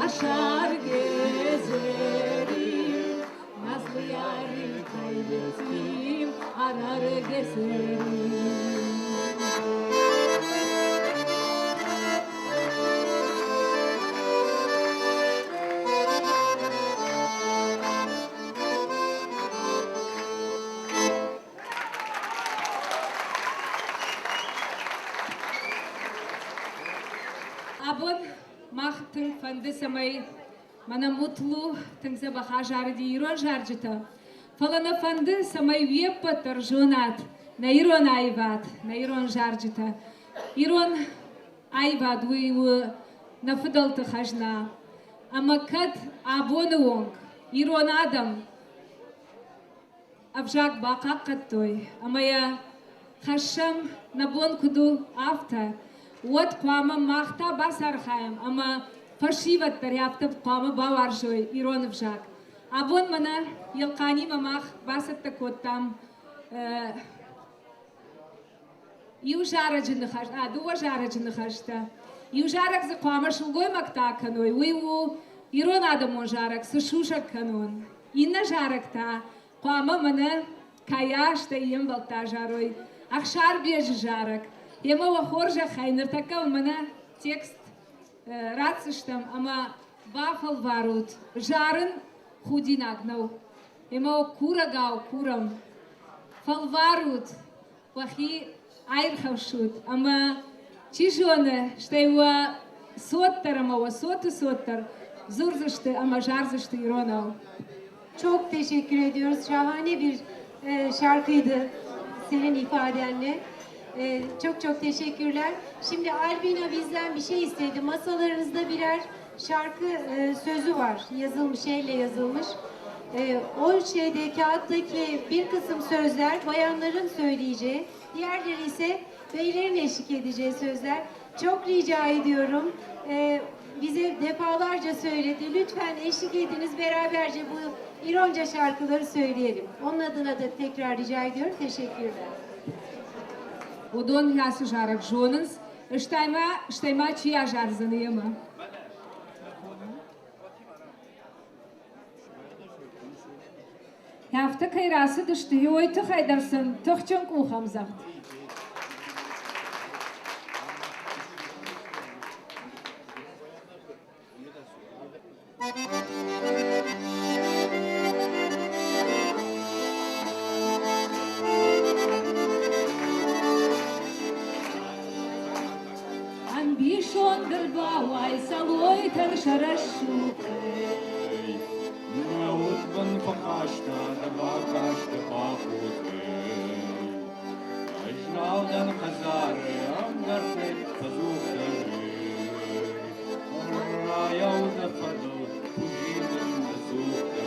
aşar gezerim. Nazlı yarı kaybettim, arar gezerim. Abon machtın fandı samay mana mutlu tımza bahajar diron jarjita. Falana fandı samay viepa tarjonat na iron ayvat na iron jarjita. Iron ayvat u na fadalta khajna. Ama kad abonu wong iron adam avjak baqa qattoy. Ama ya khasham na bon kudu afta. What kwama mahta basar khaim ama fashivat peryapta kwama bawarjoy iron vjak. Abon mana yalqani mamah basat takotam iu jarajin khash duwa jarajin khashta iu jarak z kwama shulgoy makta kanoy u iron adam jarak sushusha kanon inna jarakta kwama mana kayash ta yem balta jaroy akhshar bej jarak Ема вахоржа хайнер така у мене текст рацыштам, ама бафал варут, жарын худинагнау. Ема курагау курам, фалварут, вахи айрхавшут, ама чижоне, штайва sotter ama sotter, zurzaştı ama jarzaştı ironau. Çok teşekkür ediyoruz. Şahane bir şarkıydı senin ifadenle. Çok çok teşekkürler. Şimdi Albina bizden bir şey istedi. Masalarınızda birer şarkı sözü var. Yazılmış, elle yazılmış. O kağıttaki bir kısım sözler bayanların söyleyeceği, diğerleri ise beylerin eşlik edeceği sözler. Çok rica ediyorum. Bize defalarca söyledi. Lütfen eşlik ediniz. Beraberce bu İronca şarkıları söyleyelim. Onun adına da tekrar rica ediyorum. Teşekkürler. Udon yası jarak jonens, iştayma çiya jarzanıyama. Hafta kayrası düştü, yoy tık aydarsın, tık çönk uğam zakt. Ambition der Bauai Saloiter Sharashuke Naut van Fakashta, the Bakashta Pakute. Ajnaudan Khazare, Amgarte, Fazukte. Rayaw the Fado, Pujin the Zukte.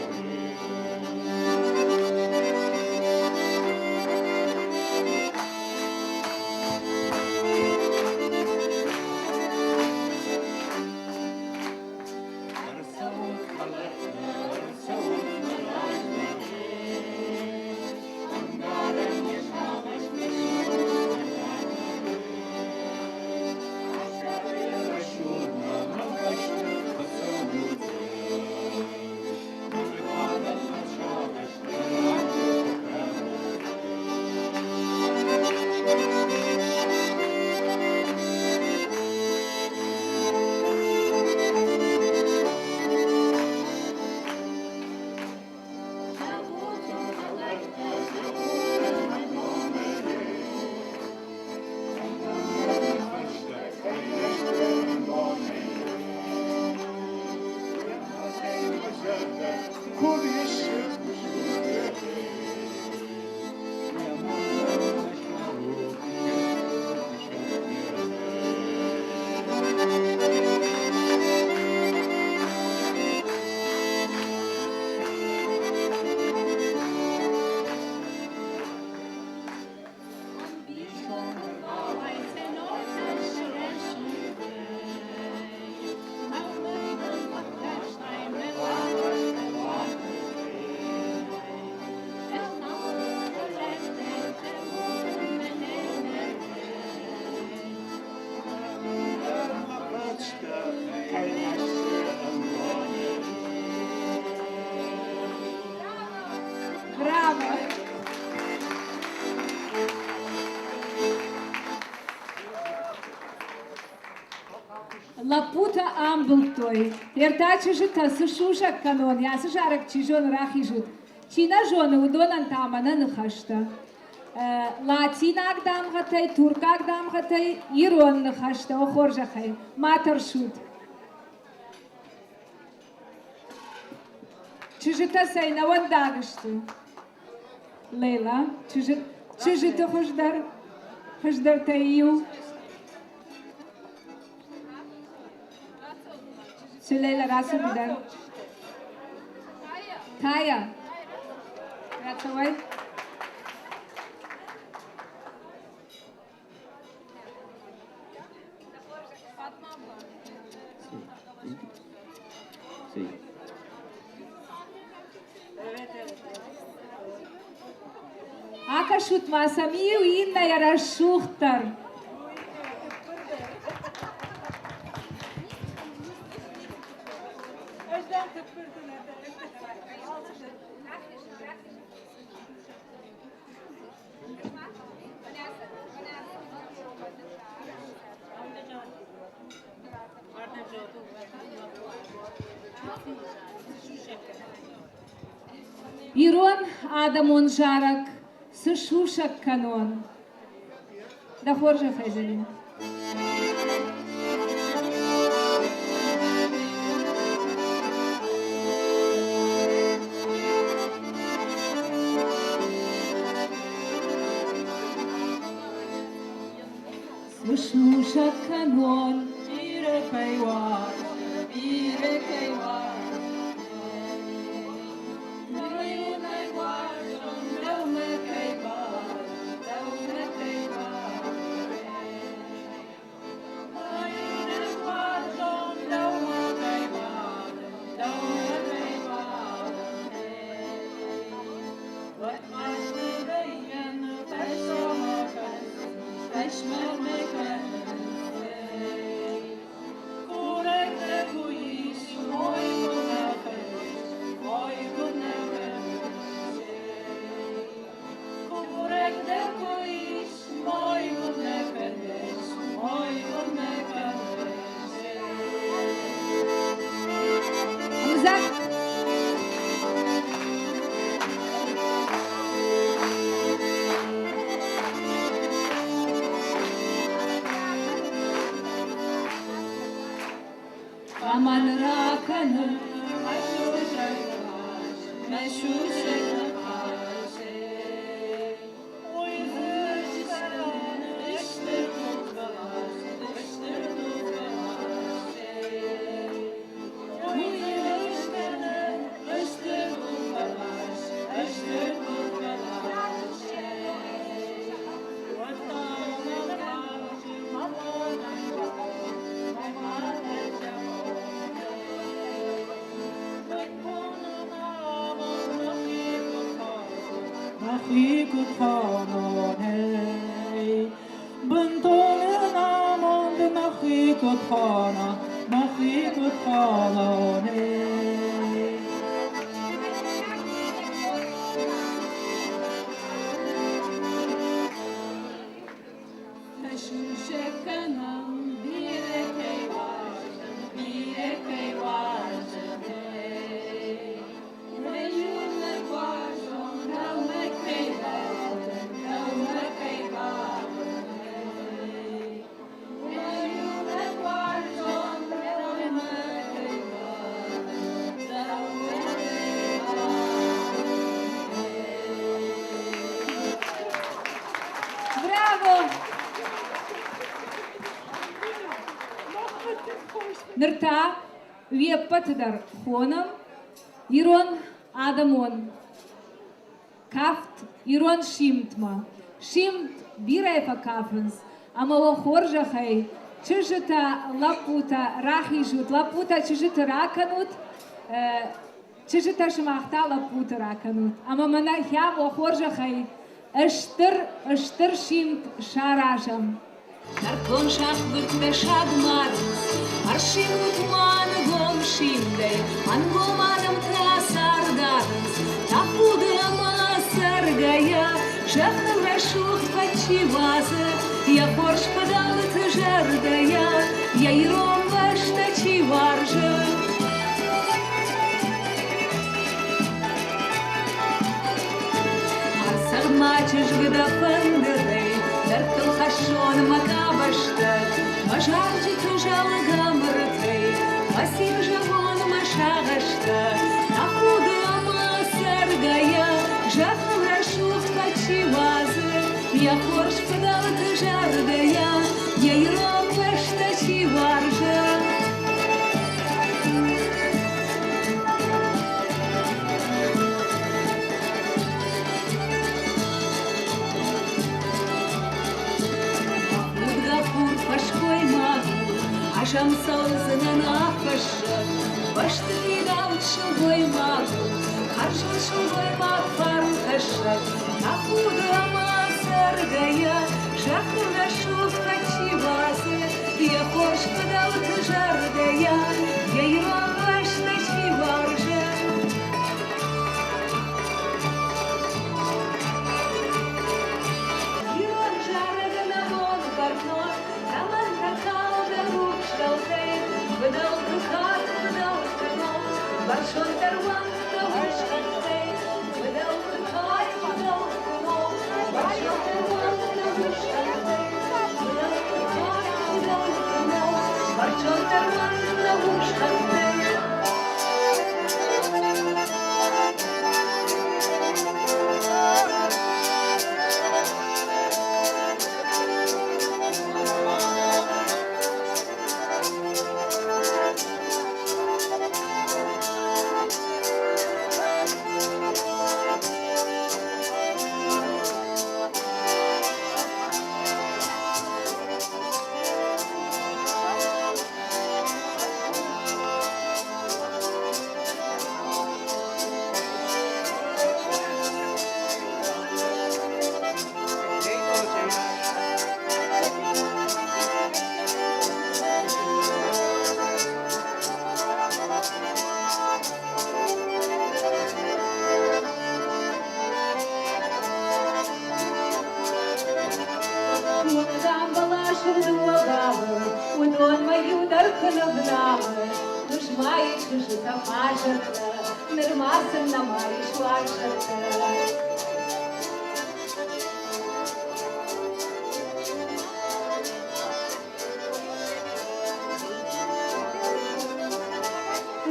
Bravo! Laputa Амблтой. Ертачи жита сушуша канон. Я сужарак чижон рахи жут. Чина жона удонан тамана нхашта. Латинак дамгатай, туркак дамгатай, ирон нхашта. Охоржахай. Матер шут. Чижита сайна вандагшту. Лейла, чижита хождар таю. Лейла расу бидар. Тая. Рацавай. Акашут масамию инна ярашухтар. Ирон Адамон жарак, сышушак канон. Да хоржа хазелин. Сышушак канон, ире кайва, ире кайва. Kore te kuish, moi Güzel. Aman rakanım, meşuşak Mahikut hanon hey, buntonen amon de mahikut hanon hey. meşuşak kanım, bir ekey var, bir ekey var. Meyunek var, kalmak keyler, kalmak keyler. Meyunek var, kalmak Браво! Нырта виеппатыдар хоным, ирон адамон. Кафт ирон шимтма. Шимт бирайфа кафынс. Ама о хоржахай чыжыта лапута рахижут. Лапута чыжыта раканут. Чыжыта шымахта лапута раканут. Ама мана хям о хоржахай Ыштыр шимт шаражам. Наркон шахвык пешаг марс, аршим утман гом шимдей, ангом адам трасардарс, тапуды ама саргая, шахнам рашух пачивазы, я борш подалыт жардая, я иром вашта чиваржа. Мачеш гда фандырей, дартыл хашон макабашта, мажаржи тужалы гамрытрей, пасив жавон машагашта, нахуды ама саргая, жахнам рашух пачивазы, я хорш подалыт жардая, я иром вашта чиваржа. Ашам салзына нафаша, башты видал шылгой магу, харжыл шылгой маг фаркаша, нахуды ама саргая, жахнам рашух пачивазы, я хош подал жардая, я иром вашта чиваржа. Ирон жарыгына мон барнот, таман какао да Выдал духат, выдал канал, Баршон тарван, да вышкантэй, Выдал духат, выдал канал, Баршон тарван, да вышкантэй, Выдал духат, выдал канал, Баршон тарван, да вышкантэй. чужита пажерта, нырмасын на мои шваршерта.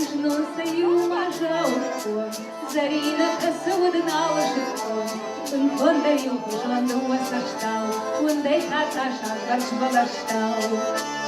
Жнуса юмажаукон, зарина касудна ужикон, Unkonda yuhujanda wasashtau, unday tatasha gachbalashtau.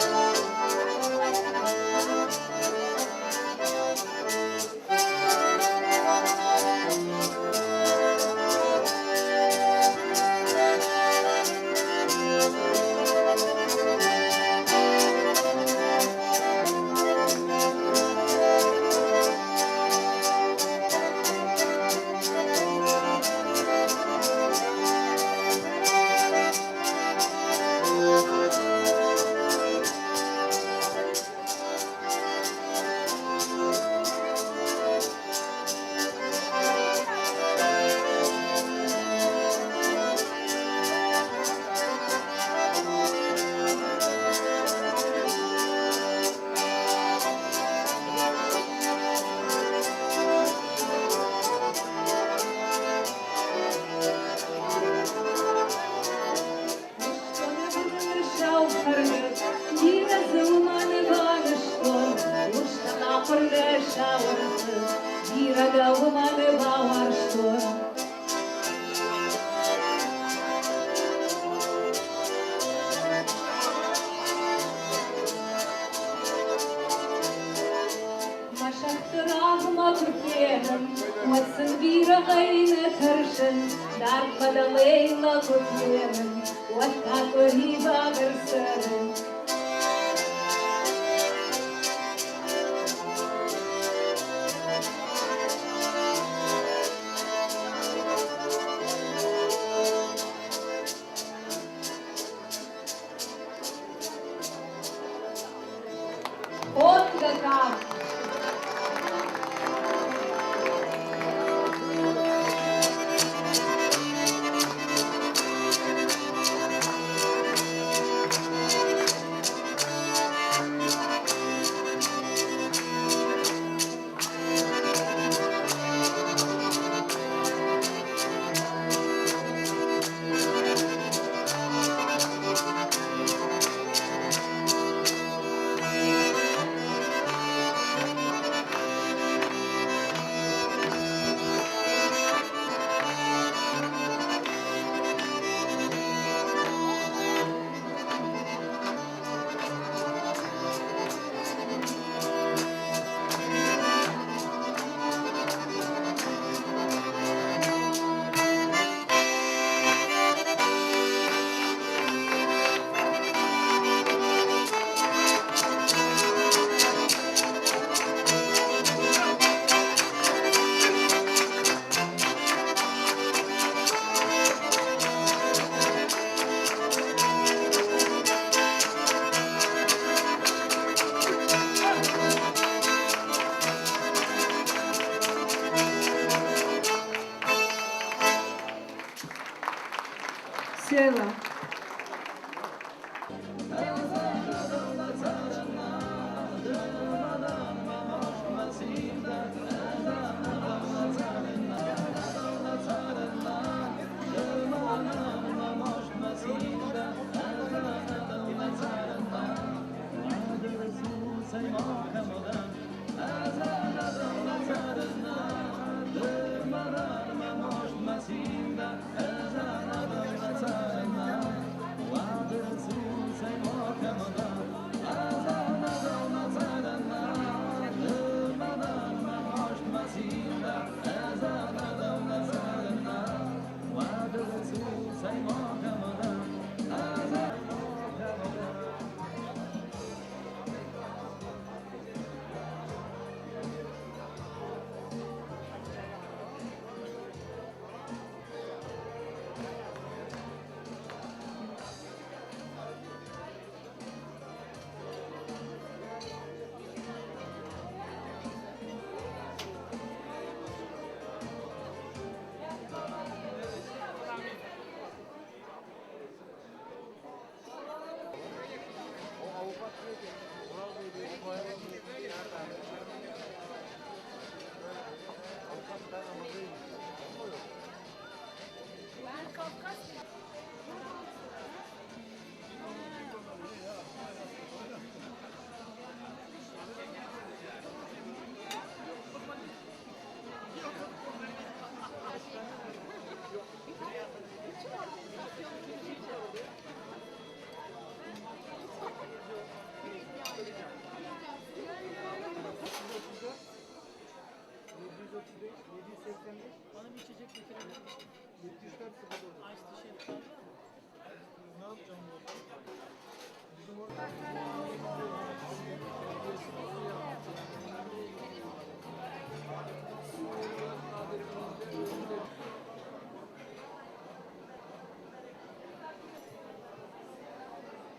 Seva.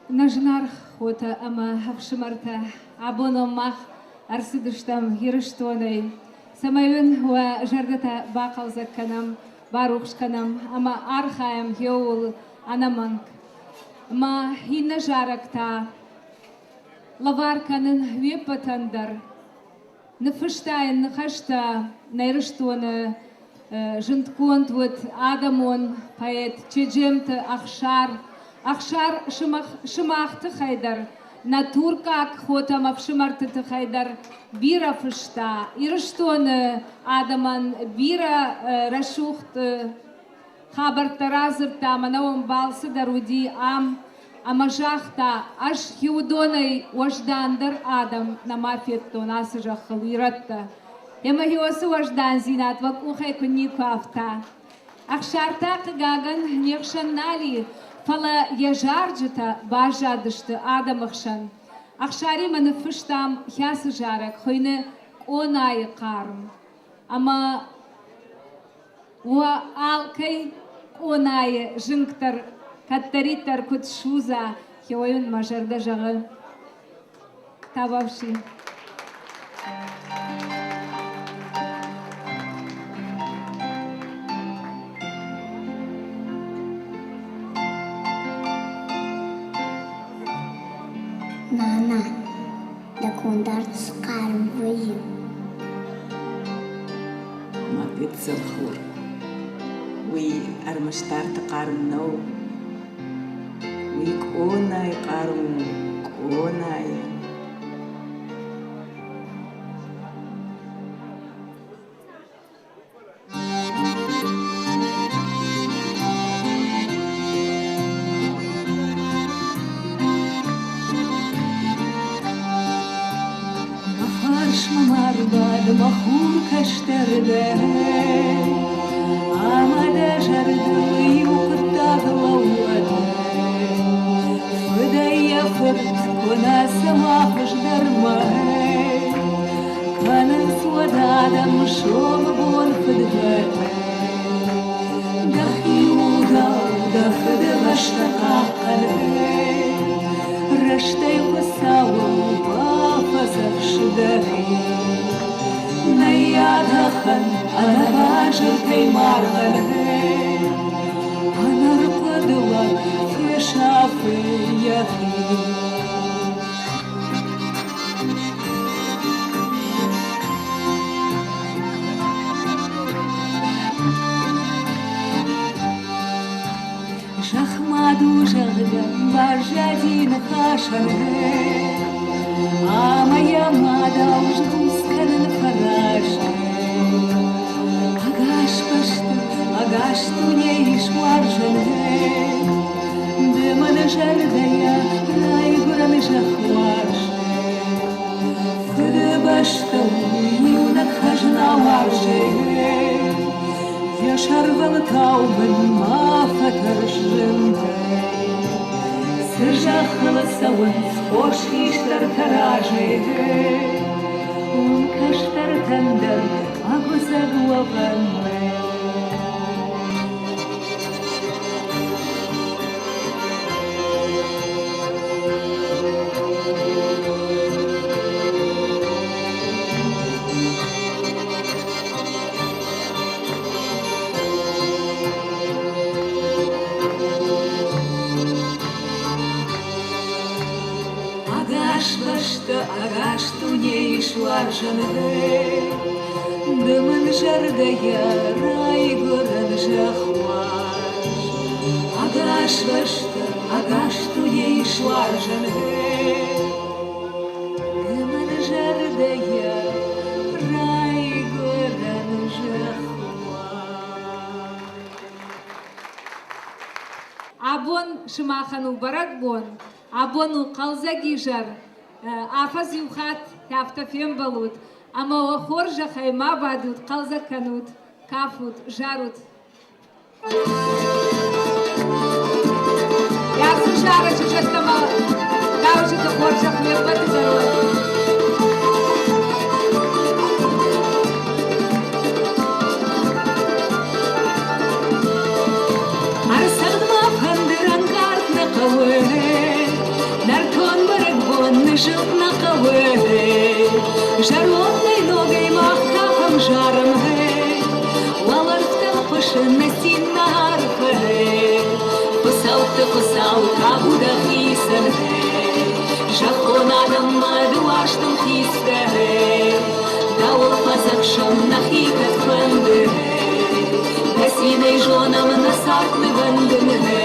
Нажнар хота ама хавшимарта абономах арсидыштам хириштонай самайын ва жардата бақалзакканам барухшканам ама архаям хеул анаманг ма хинна жаракта лаварканын вепатандар нфыштайн нхашта найрыштоны жынтконт вот адамон поэт чеджемты Ахшар шымахты хайдар, натуркак хотам апшымарты хайдар, бира фышта, ирыштоны адаман бира рашухты, хабартаразырта, манауам балсы даруди амажахта, аш хиудонай уаждандар адам намафеттон асыжахыл иратта. Ема хиосы уаждан зинат, вакухай куннику афта. Ахшарта кыгаган нехшаннали, Фала яжарджыта бажадышты адамықшан. Ақшари маны фыштам хясы жарак, хойны онайы қарым. Ама уа алкай онайы жыңктар, каттариттар күт шуза, хеойын мажарда жағы табавши. Nana, da condarts qarm văi. Ma pizza khur. Wi armashtart qarm no. Wi konay qarm konay. Mahur kaşterde amada jardı yukta glawada fdaya fırt kuna samah jdarma kana swadadam shom bon fdgat dakhiuda dakhd bashtaqa qalbi rashtay wasawa wafasakh shdahi نيادخن أنا باجر كي مارغلي أنا رقدوك في شافي يخي شخمادو جغدا بارجادين خاشري أما يا مادا وجهوس كان الفراش أغاش تونيش وارجلي دمن جرديا راي قرن جخواش فدبشتو يونك خجنا وارجي يا شربل كاوبن ما فترش جنتي سرجا خلصون Oshishtar karaje, kashtar tandar, aguzagua vanwe. Агаш туне ишваржанды, дымын жардая рай горан жахваш. Агаш туне ишваржанды, дымын жардая рай горан жахваш. Абон шымахану барак бон, абону қалзагижар, Афаз юхат тафтафем балут, ама охор жахай ма бадут, қалзаканут, кафут, жарут. Ярсын жары чужеттама, даужыты хоржақ меббаты зарой. Арсағыма фандыран қартны қауы, наркон барық бонны жылтна қауы, жаронный ногой мақтақым жарым, Пышына синарфы, пысауты абуда хисын, жахонаным мадуаштым хисты, дауыл пазакшым нахикат фынды, дасиной жоным насартны вындыны.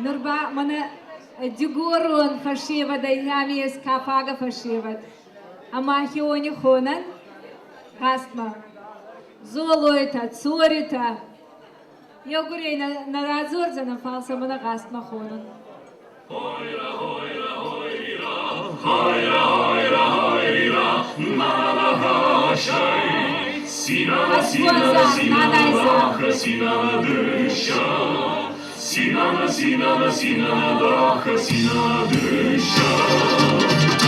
Nurba mana digorun fashiva da yamies kafaga fashiva. Ama hioni honan hastma. Zoloita, tsorita. Eu gurei na razor za na falsa mana hastma honan. Hoira, hoira, hoira, hoira, hoira, hoira, mala hashai. Sinana, sinana, sinana, sinana, dışa. Sinana, sinana, sinana, daha sinana, dışa.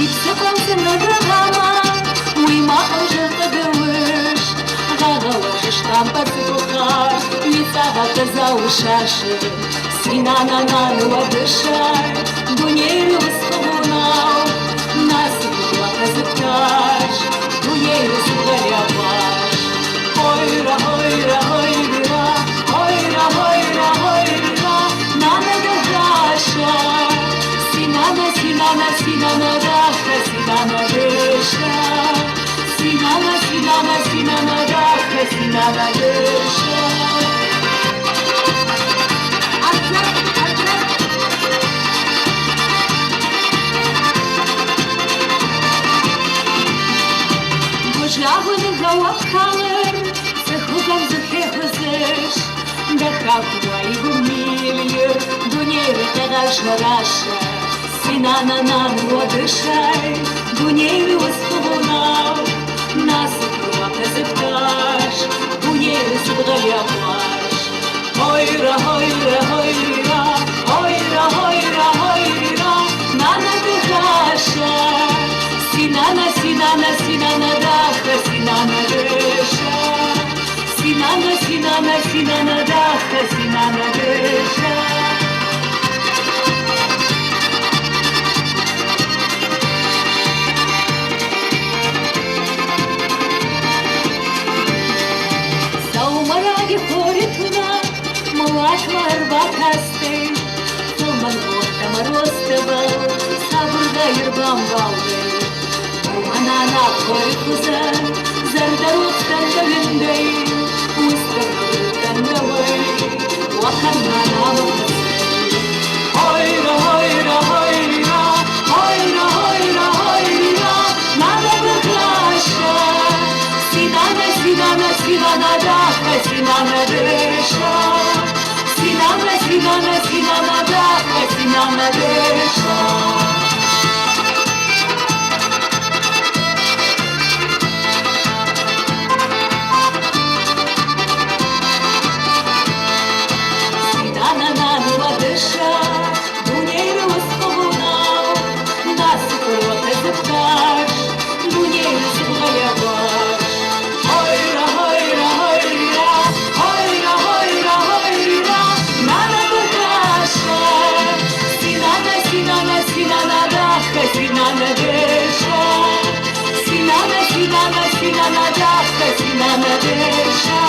Ipsa kalsın dragama, uyma ojata dövüş. Gagawash shtampa tsukar, litsaga kazaushashe. Sinana, nanu adışar, dunyeru skovunau. Nasibwa kazıktaş, dunyeru zgaryabaş. Hoira, hoira, hoira, hoira, hoira, hoira, nana dasha. Sinana, sinana, sinana, dasha, sinana, dasha. Sinana, sinana, sinana, dasha, sinana. sinana dışa. Божавин гавакалер, це худом захехозеш, да хавтва і гумілір, дунєри тегаш раша, sinana nan водишай, дунєри осковунав, нас круака зепташ, дунєри зубгаяваш. Ойра, ойра, ойра, ойра, ойра, ойра, нана дыгаша, sinana, sinana, sinana даха, sinana дыша, sinana, sinana, sinana даха, sinana дыша. Saumaraги хоритуна, малашма рбакасты, Суман орта моростова, сабурда ирбам балды. Манана хоритуза, зардарут тандавиндей, Устарут тандавай, Вахан манамахасы. Ойра, ойра, ойра, ойра, ойра, ойра, Нана багаша, Sinana, sinana, sinana даха, sinana дыша. Sinana, sinana, sinana даха, sinana дыша. Sinana nanua дыша, дунєри осковунав, нас круака зепташ, дунєри зубгаяваш. Ойра, ойра, ойра, ойра, ойра, ойра, нана багаша, sinana, sinana, sinana даха, sinana дыша. Sinana, sinana, sinana даха, sinana дыша.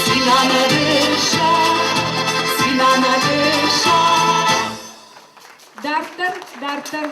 Sinana дыша, sinana дыша. Дартер, дартер.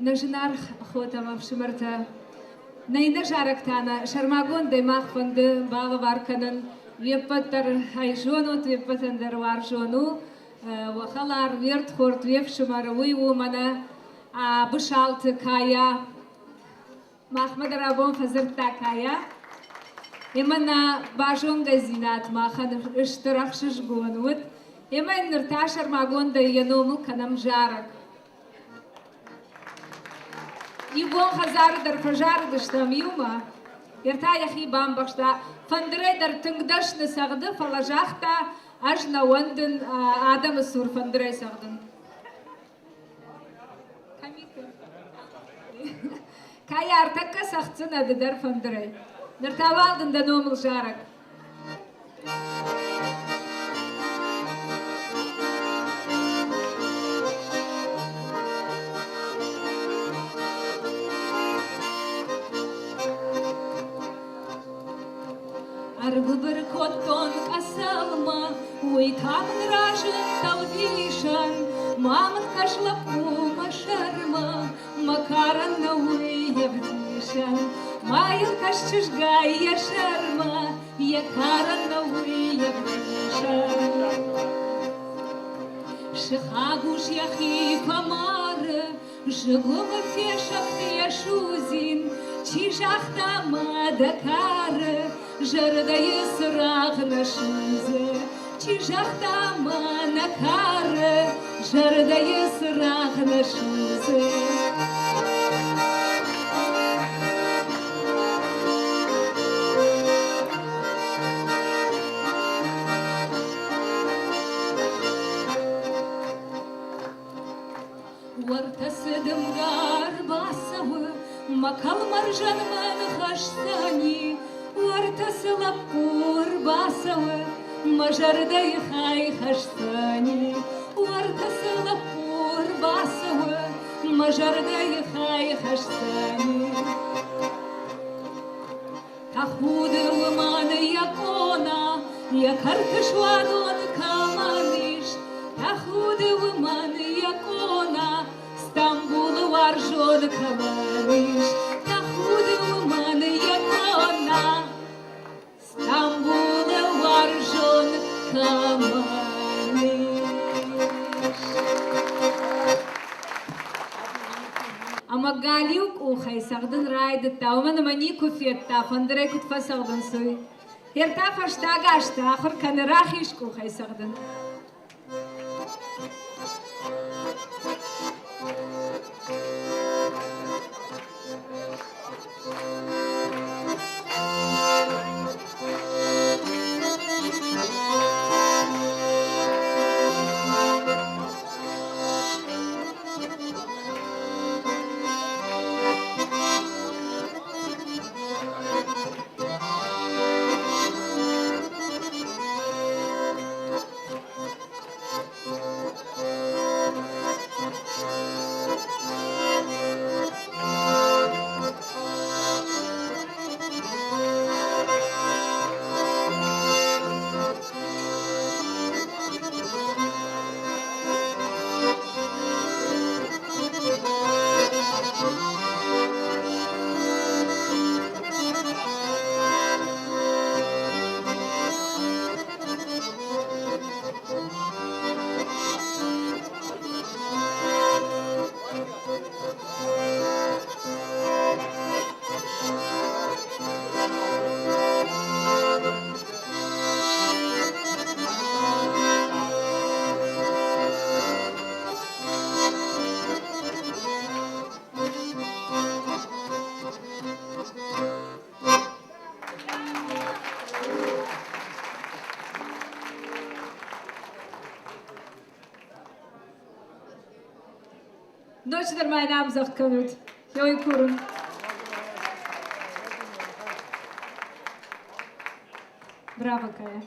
نجنار خوتا مفشمرتا نينا جاركتانا شرماغون دماغ فند باغ واركنن ويبتر هايجونو ويبتندر وارجونو وخلار ويرت خورت ويفشمر ويومنا بشالت كايا محمد رابون فزرتا كايا يمنا باجون غزينات ما خن اشتراك شجون ود يما نرتاشر ماغون دا ينومو كنم جارك يبون خزار در فجار دشتم يوما يرتا يخي بام بخشتا فندري در تنقدش نسغد فلجاختا اجنا وندن آدم السور فندري سغدن كاي ارتكا سختنا در فندري نرتا والدن دا نوم الجارك أرغبر كوتون كسلما ويتامن راجن تلفيشن مامن كشلقو مشرما مكارن نوي يبديشن ما يلكش تشقاي يا شرما يكارن نوي يبديشن شخاغوش يخي فمار جغم فيشك يشوزين تيجاختا ما دكار جردا يسراغ نشوزه تيجاختا ما نكار جردا يسراغ نشوزه ورتسدم غار باسوه مكال مرجان من خشتاني ورتسلب كور باسوه مجردي خاي خشتاني ورتسلب كور باسوه مجردي خاي خشتاني تخود ومان يكونا يكركش وادون كامانيش تخود ومان يكونا استنبول وارجون كامانيش تخود ومان يكونا استنبول وارجون كامانيش أما قاليوك أوخي سغدن رايد التاومن منيكو في التافن دريكو تفسغدن سوي يرتافش تاقاش تاخر كان راخيشكو خي سغدن Noite der mein Name sagt Kanut. Joi kurun. Bravo Kaya.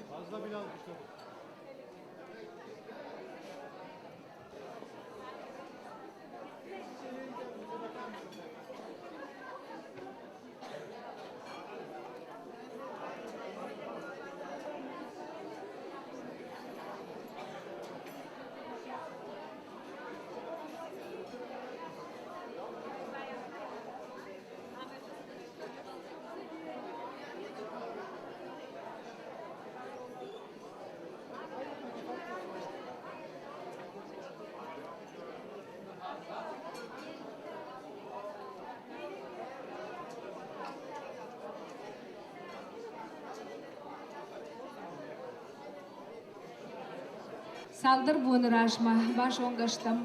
Saldır bunu rajma, baş ongaştam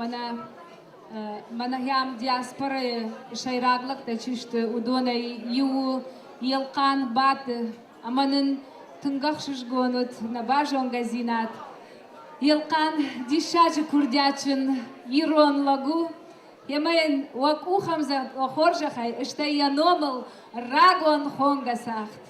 bana hem diaspora şayraglık da çüştü, udona yu yılkan batı, amanın tıngak şişgonut, na baş ongazinat, yılkan dişacı kurdyaçın iron lagu, yemeğin vak uhamza o horjachay, işte yanomel ragon hongasacht.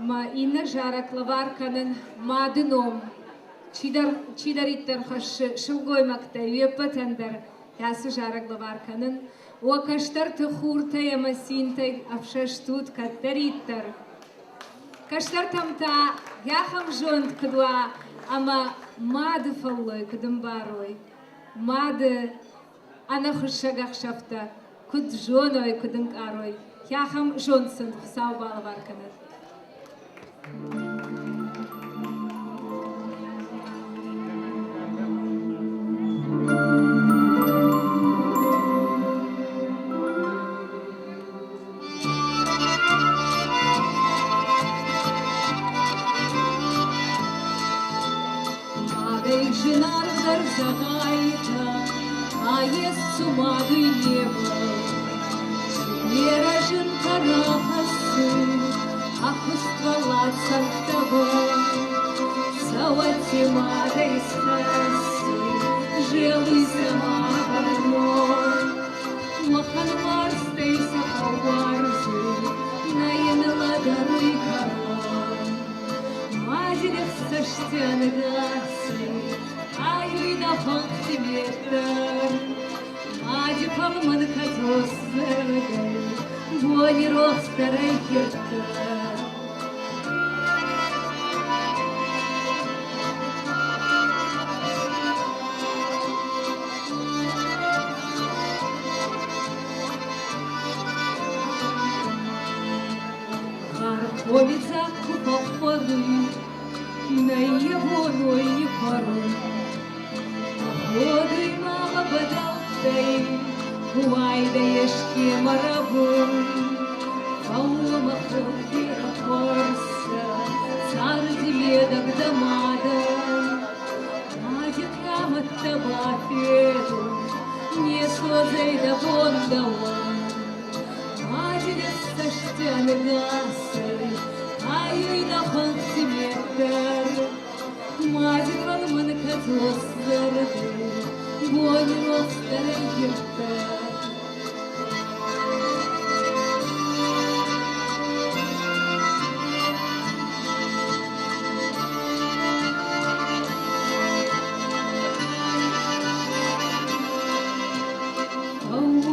Ma inna jaraklavarkanın madınom çidaritter haş şulgoymakta üyepatender yası jaraklavarkanın o kaştar tıhurta yamasinte afşaştut kattaritter kaştar tamta yaham jont kdua ama madı falloy kdım baroy madı ana khshagakshafta kud jonoy kdım aroy yaham jontsın xsav balvarkanın Жинар загайта, а есть сумады небо. Веражин карахасы, а пуствала цартава. Савати мадой схасы, желый самагано. Махан марстей сахаварзы, наинала даруй каран. Мадинах саштян гасы, ай да фактиметр, ади палман казосерга, бони ростера херта. Харковица походу, на его не порой. Воды мало подал, هواي يشكي مربون فهو مخلوق في فرصة صار بيدك دمعدن ماجد قامت تبافيدو نيسو زيدا بوندوان ماجد استشتان الغاسر هاي نخلص ميتر ماجد رلمن كتوصر بوني وصر يكتر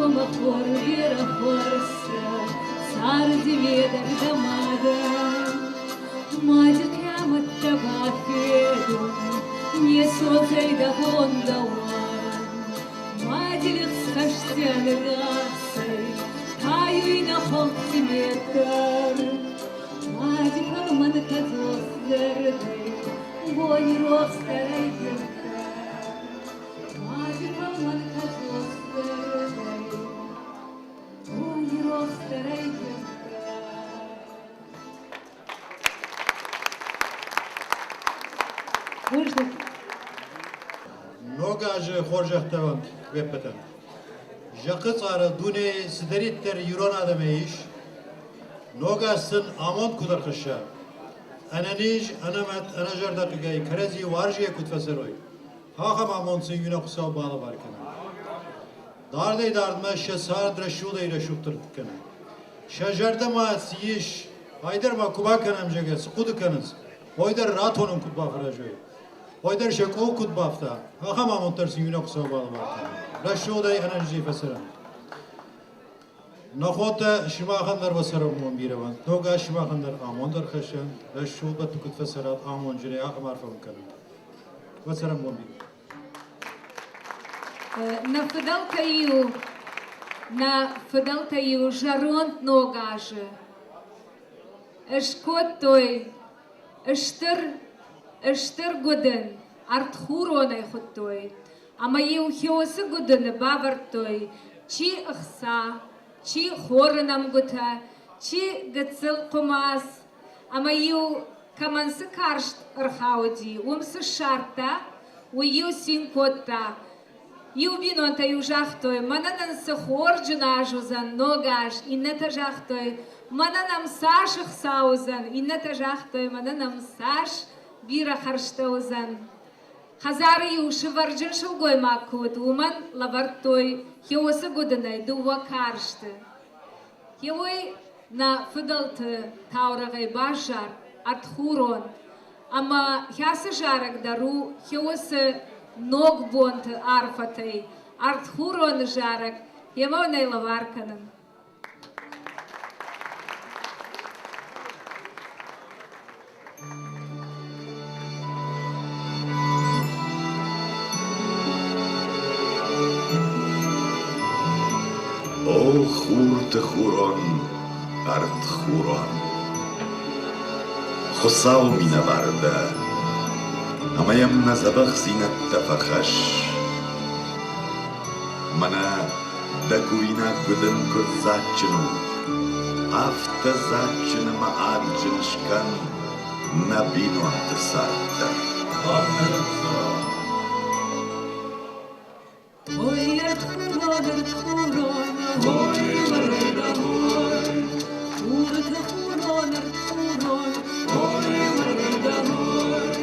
مخور بيرا فرصة صار دميدك دمادا ماجي قيامة تبع فيدو نيسو زيدا هون دوان ماجي لخصشتي عن الغاسي هايوين خلط ميتر ماجي كرمان كتوصدر دي بوني روح سريك ماجي كرمان كتوصدر دي Nogaj Horjahtavan Webpeten. Jakıt arı dune sideritler yuron adameyş. Nogasın amont kudar kışa. Ananij anamat anajar dakikayı krezi varjiye kutfeseroy. Hakam amontsun yuna kusav bağlı barkana. Darday dardma şesar draşuda ile şuptur tkana. Şajarda ma siyiş. Haydar ma kuba kanam jege sıkudu kanız. Haydar ratonun kutba farajoy. Haydar şeko kutba hafta. Hakam amontarsun yuna kusav bağlı barkana. Draşuda enerji fesera. Nakhota şimaxanlar basaram mon biravan. Noga şimaxanlar amondar khashan. Draşuda tukut feserat amon jire akam arfam kanam. Basaram mon biravan. На фидалтаю жаронт ногаже. Эшкот той, эштер годен, артхуронай хот той. Ама ю хиосы годен бавар той. Чи ықса, чи хорынам гута, чи гыцыл қумас. Ама ю камансы каршт ырхауди, умсы шарта, ую син котта. Юбинон та южахтой, мананан сахорджина жузан ногаш, иннета жахтой, мананам саших саузан, иннета жахтой, мананам саш бира харштаузан. Хазары юши варджин шылгой макут, уман лавартой, хеосы гудынай дува каршты. Хеой на фыдалты таурагай бажар, атхурон, ама хясы жарак дару, хеосы ног бонт арфатай, артхурон жарак, емонай лаварканын. О хурт хурон, артхурон, خصاو مينا باردا أما يمنا زبخ زينة تفخش منا دكوينا قدن كزاتشنو أفتا زاتشن ما آلجنشكن نبينو انتصارتا Ой, артхурон, ой, варда, ой, артхурон, ой, варда, ой,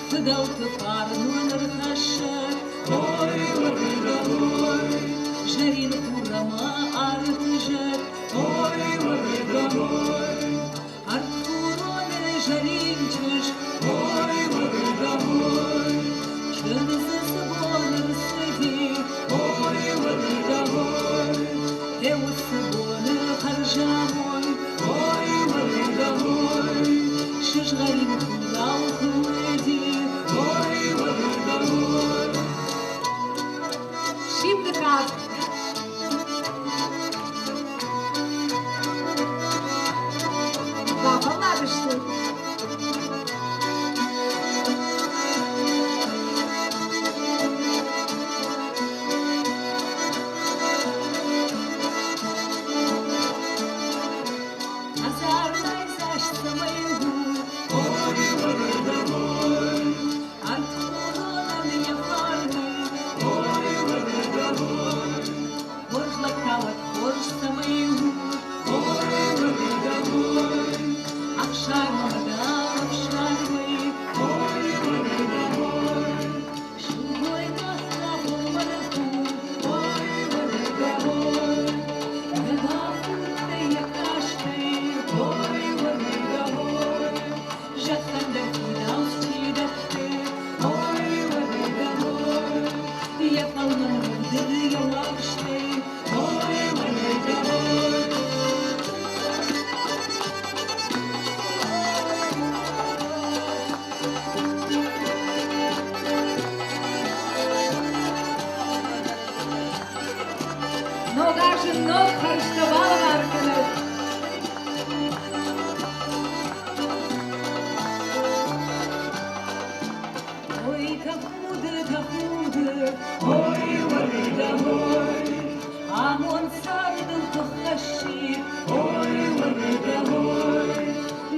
фидалты парнун рхашак, ой, варда, ой, жарин курама артыжак, ой, варда, ой, артхурон, жаринчыш, ой, варда, ой, чынысы сыбон рсыди, ой, варда, ой, теусы боны харжамой, ой, варда, ой, шыжгарин курал куледи, ой, варда, ой. Şimdi kal. Babalar işte. Çınok karışta bağlar kılıp. Oy tahudu tahudu, oy varda oy. Amon sardı tıkhaşı, oy varda oy.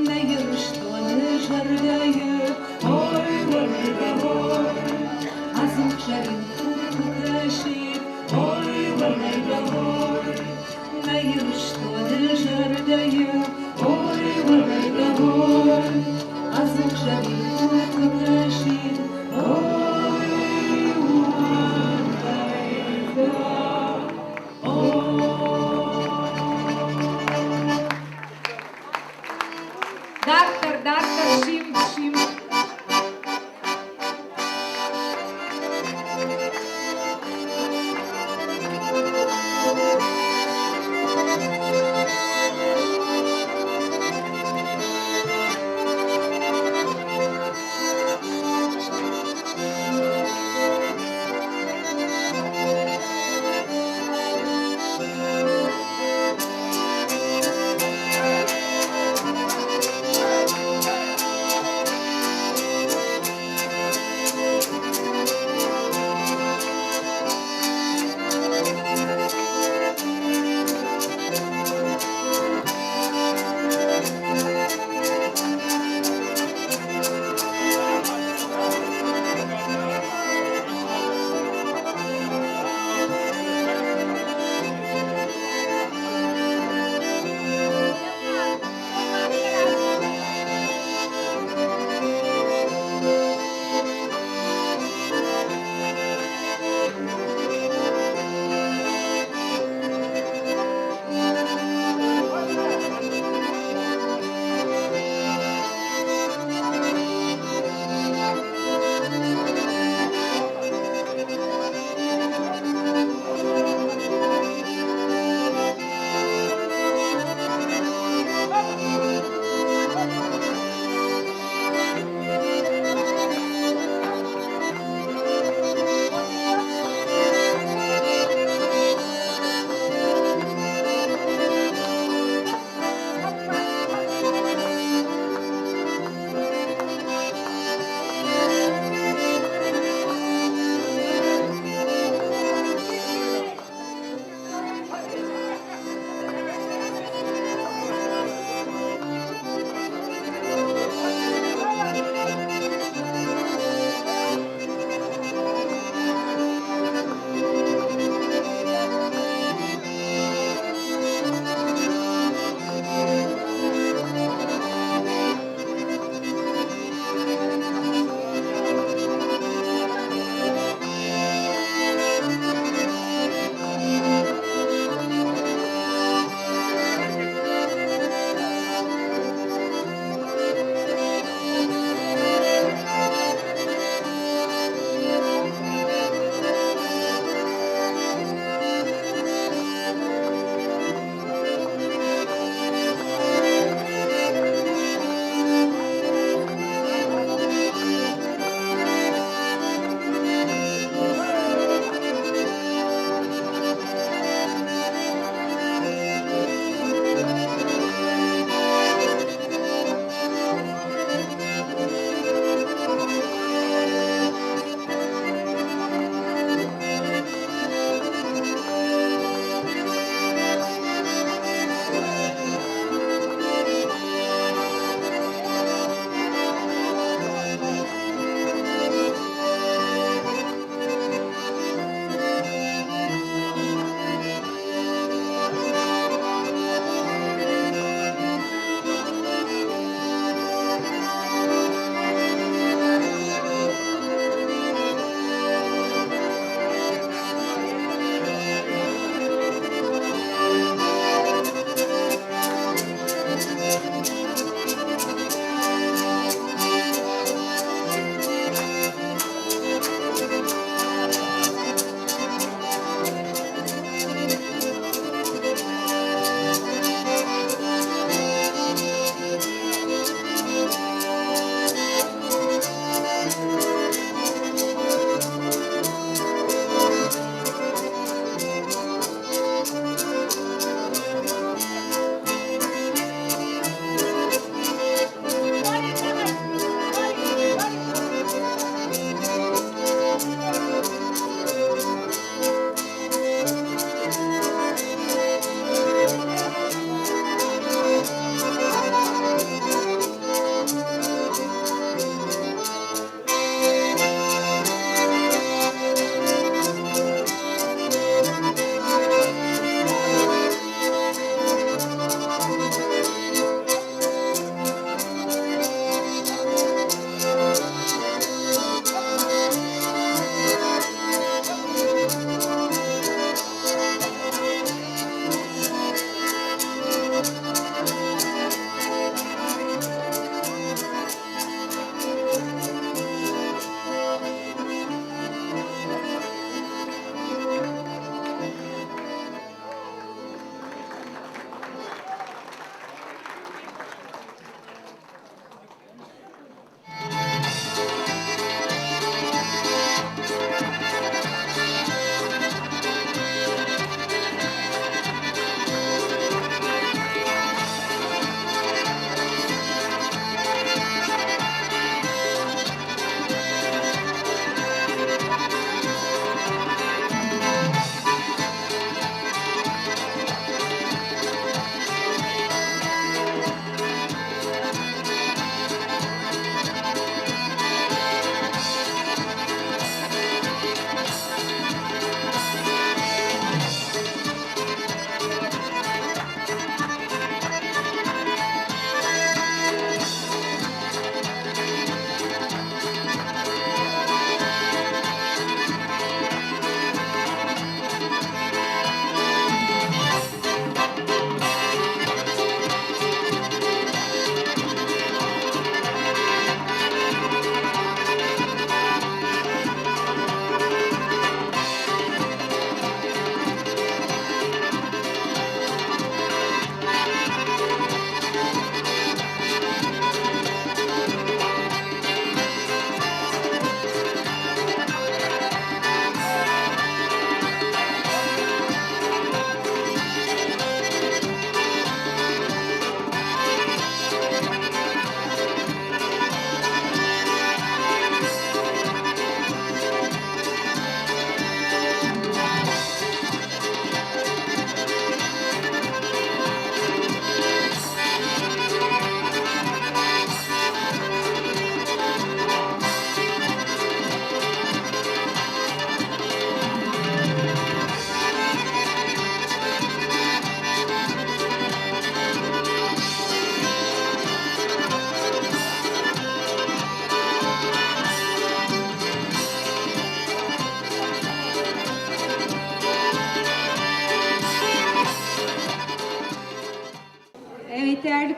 Ne yarıştığını jardayı, oy varda oy. Azım şerin tıkhaşı, oy varda oy. Ne yarıştığını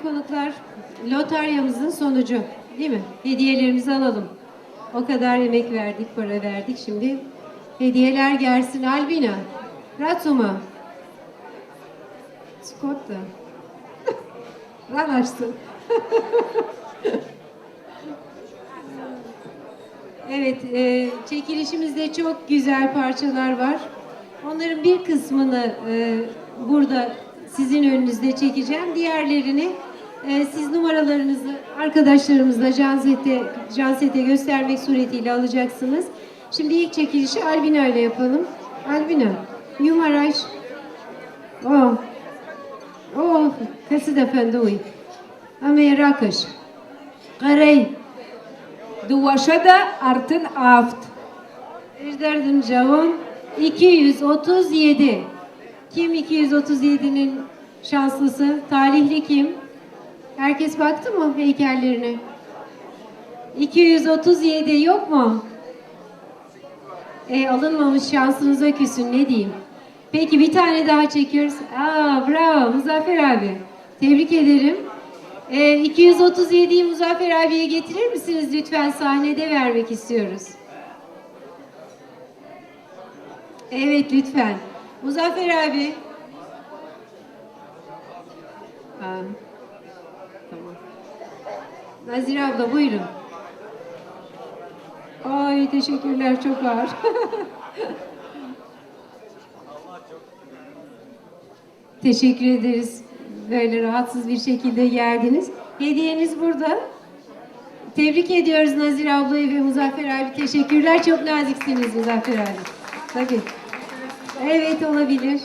Değerli konuklar, lotaryamızın sonucu, değil mi? Hediyelerimizi alalım. O kadar emek verdik, para verdik. Şimdi hediyeler gelsin. Albina, Ratuma, Scotta, Ranaştı. Evet, çekilişimizde çok güzel parçalar var. Onların bir kısmını burada sizin önünüzde çekeceğim. Diğerlerini siz numaralarınızı arkadaşlarımızla Janset'e göstermek suretiyle alacaksınız. Şimdi ilk çekilişi Albina ile yapalım. Albina, Yumaraş. Kası da fenduy. Ama rakış. Karey. Duvaşada artın aft. Ejderdim cevon. 237. Kim 237'nin şanslısı? Talihli kim? Herkes baktı mı heykellerine? 237 yok mu? Alınmamış, şansınıza küsün, ne diyeyim. Peki bir tane daha çekiyoruz. Bravo Muzaffer abi. Tebrik ederim. 237'yi Muzaffer abiye getirir misiniz lütfen? Sahnede vermek istiyoruz. Evet lütfen. Muzaffer abi. Tamam. Nazire abla buyurun. Ay teşekkürler, çok ağır. Teşekkür ederiz. Böyle rahatsız bir şekilde geldiniz. Hediyeniz burada. Tebrik ediyoruz Nazire ablayı ve Muzaffer abi. Teşekkürler. Çok naziksiniz Muzaffer abi. Tabii. Evet olabilir.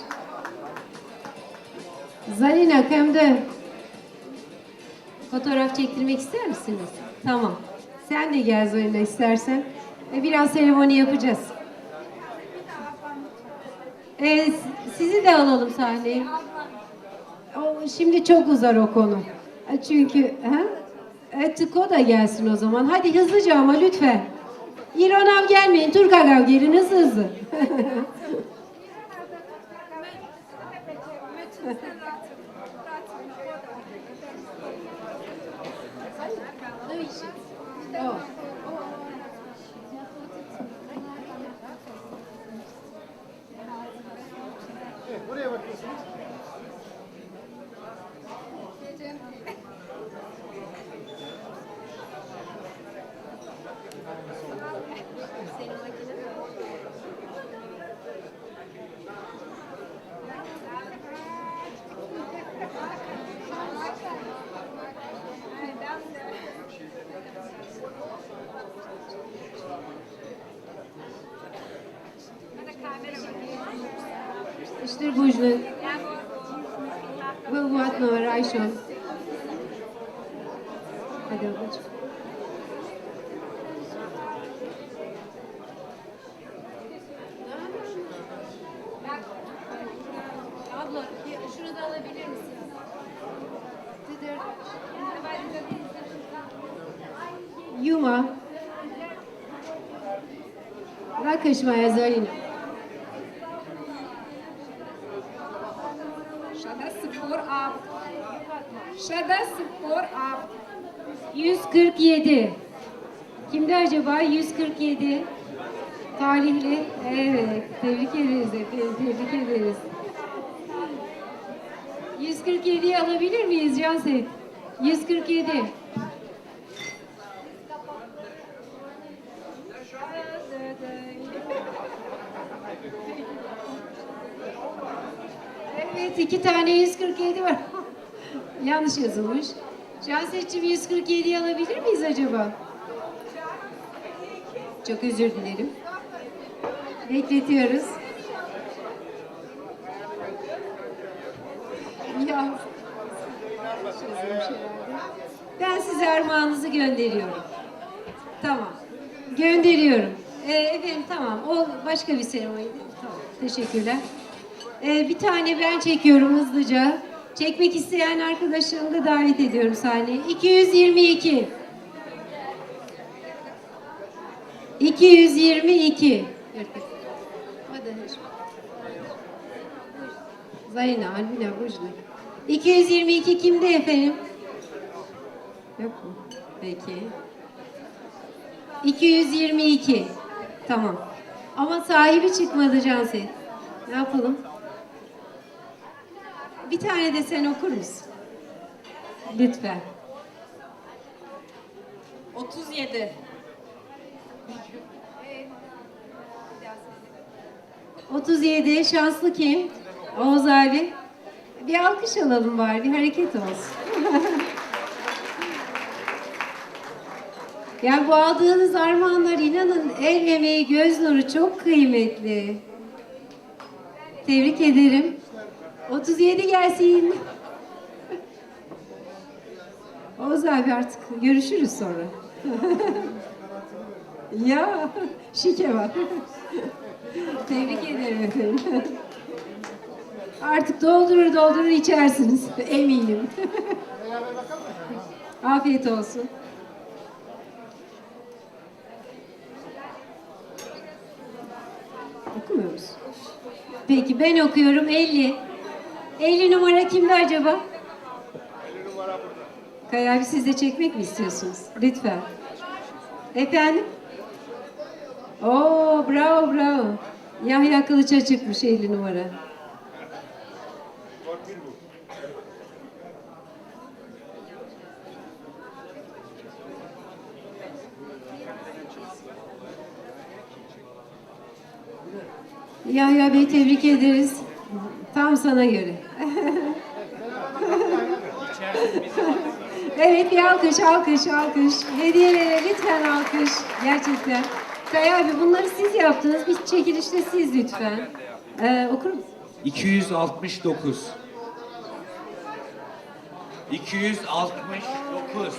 Zalina Kem'de fotoğraf çektirmek ister misiniz? Tamam. Sen de gel Zalina istersen. Biraz seremoni yapacağız. Sizi de alalım sahneye. Şimdi çok uzar o konu. Çünkü Tıko da gelsin o zaman. Hadi hızlıca ama lütfen. İronav gelmeyin. Turkagav gelin hızlı. Buraya bakıyorsunuz. İşte bujlu. Bu atma var Ayşe. Hadi ablacığım. Abla şunu da alabilir misin? Yuma. Rakışmaya Zalina. Şada spor aft. 147. Kimde acaba? 147. Talihli. Evet. Tebrik ederiz efendim. Tebrik ederiz. 147'yi alabilir miyiz Canset? 147. Evet, 2 tane 147 var. Yanlış yazılmış. Canset'cim 147'yi alabilir miyiz acaba? Çok özür dilerim. Bekletiyoruz. Ya. Ben size armağanınızı gönderiyorum. Tamam. Gönderiyorum. Efendim tamam. O başka bir seremoniydi. Tamam. Teşekkürler. Bir tane ben çekiyorum hızlıca. Çekmek isteyen arkadaşlarımı da davet ediyorum sahneye. 222. 222. Zayna, Albina, Bujna. 222 kimde efendim? Yok mu? Peki. 222. Tamam. Ama sahibi çıkmadı Canset. Ne yapalım? Bir tane de sen okur musun? Lütfen. 37. ...37 şanslı kim? Oğuz abi. Bir alkış alalım bari, bir hareket olsun. Yani bu aldığınız armağanlar inanın el emeği, göz nuru çok kıymetli. Tebrik ederim. 37 gelsin. Oğuz abi artık görüşürüz sonra. Ya şike var. Tebrik ederim efendim. Artık doldurur içersiniz eminim. Afiyet olsun. Okumuyor musun? Peki ben okuyorum 50. 50 numara kimde acaba? 50 numara burada. Kaya abi siz de çekmek mi istiyorsunuz? Lütfen. Efendim? Oo bravo bravo. Yahya Kılıç'a çıkmış 50 numara. Yahya Bey tebrik ederiz. Tam sana göre. Evet bir alkış. Hediyelere lütfen alkış. Gerçekten. Kaya abi bunları siz yaptınız. Bir çekilişte siz lütfen. Okur musun? 269. 269.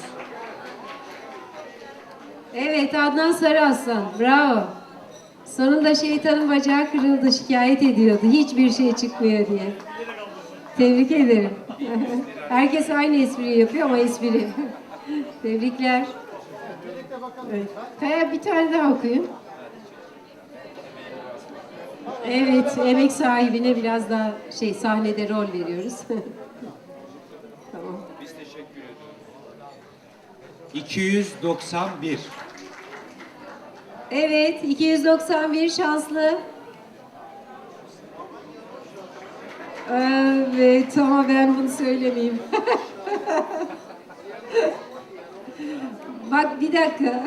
Evet Adnan Sarıaslan. Bravo. Sonunda şeytanın bacağı kırıldı, şikayet ediyordu. Hiçbir şey çıkmıyor diye. Tebrik ederim. Herkes aynı espriyi yapıyor ama espri. Tebrikler. Evet. Kaya bir tane daha okuyun. Evet, emek sahibine biraz daha sahnede rol veriyoruz. Tamam. Biz teşekkür ediyoruz. 291. Evet, 291 şanslı. Evet, ama ben bunu söylemeyeyim. Bak bir dakika.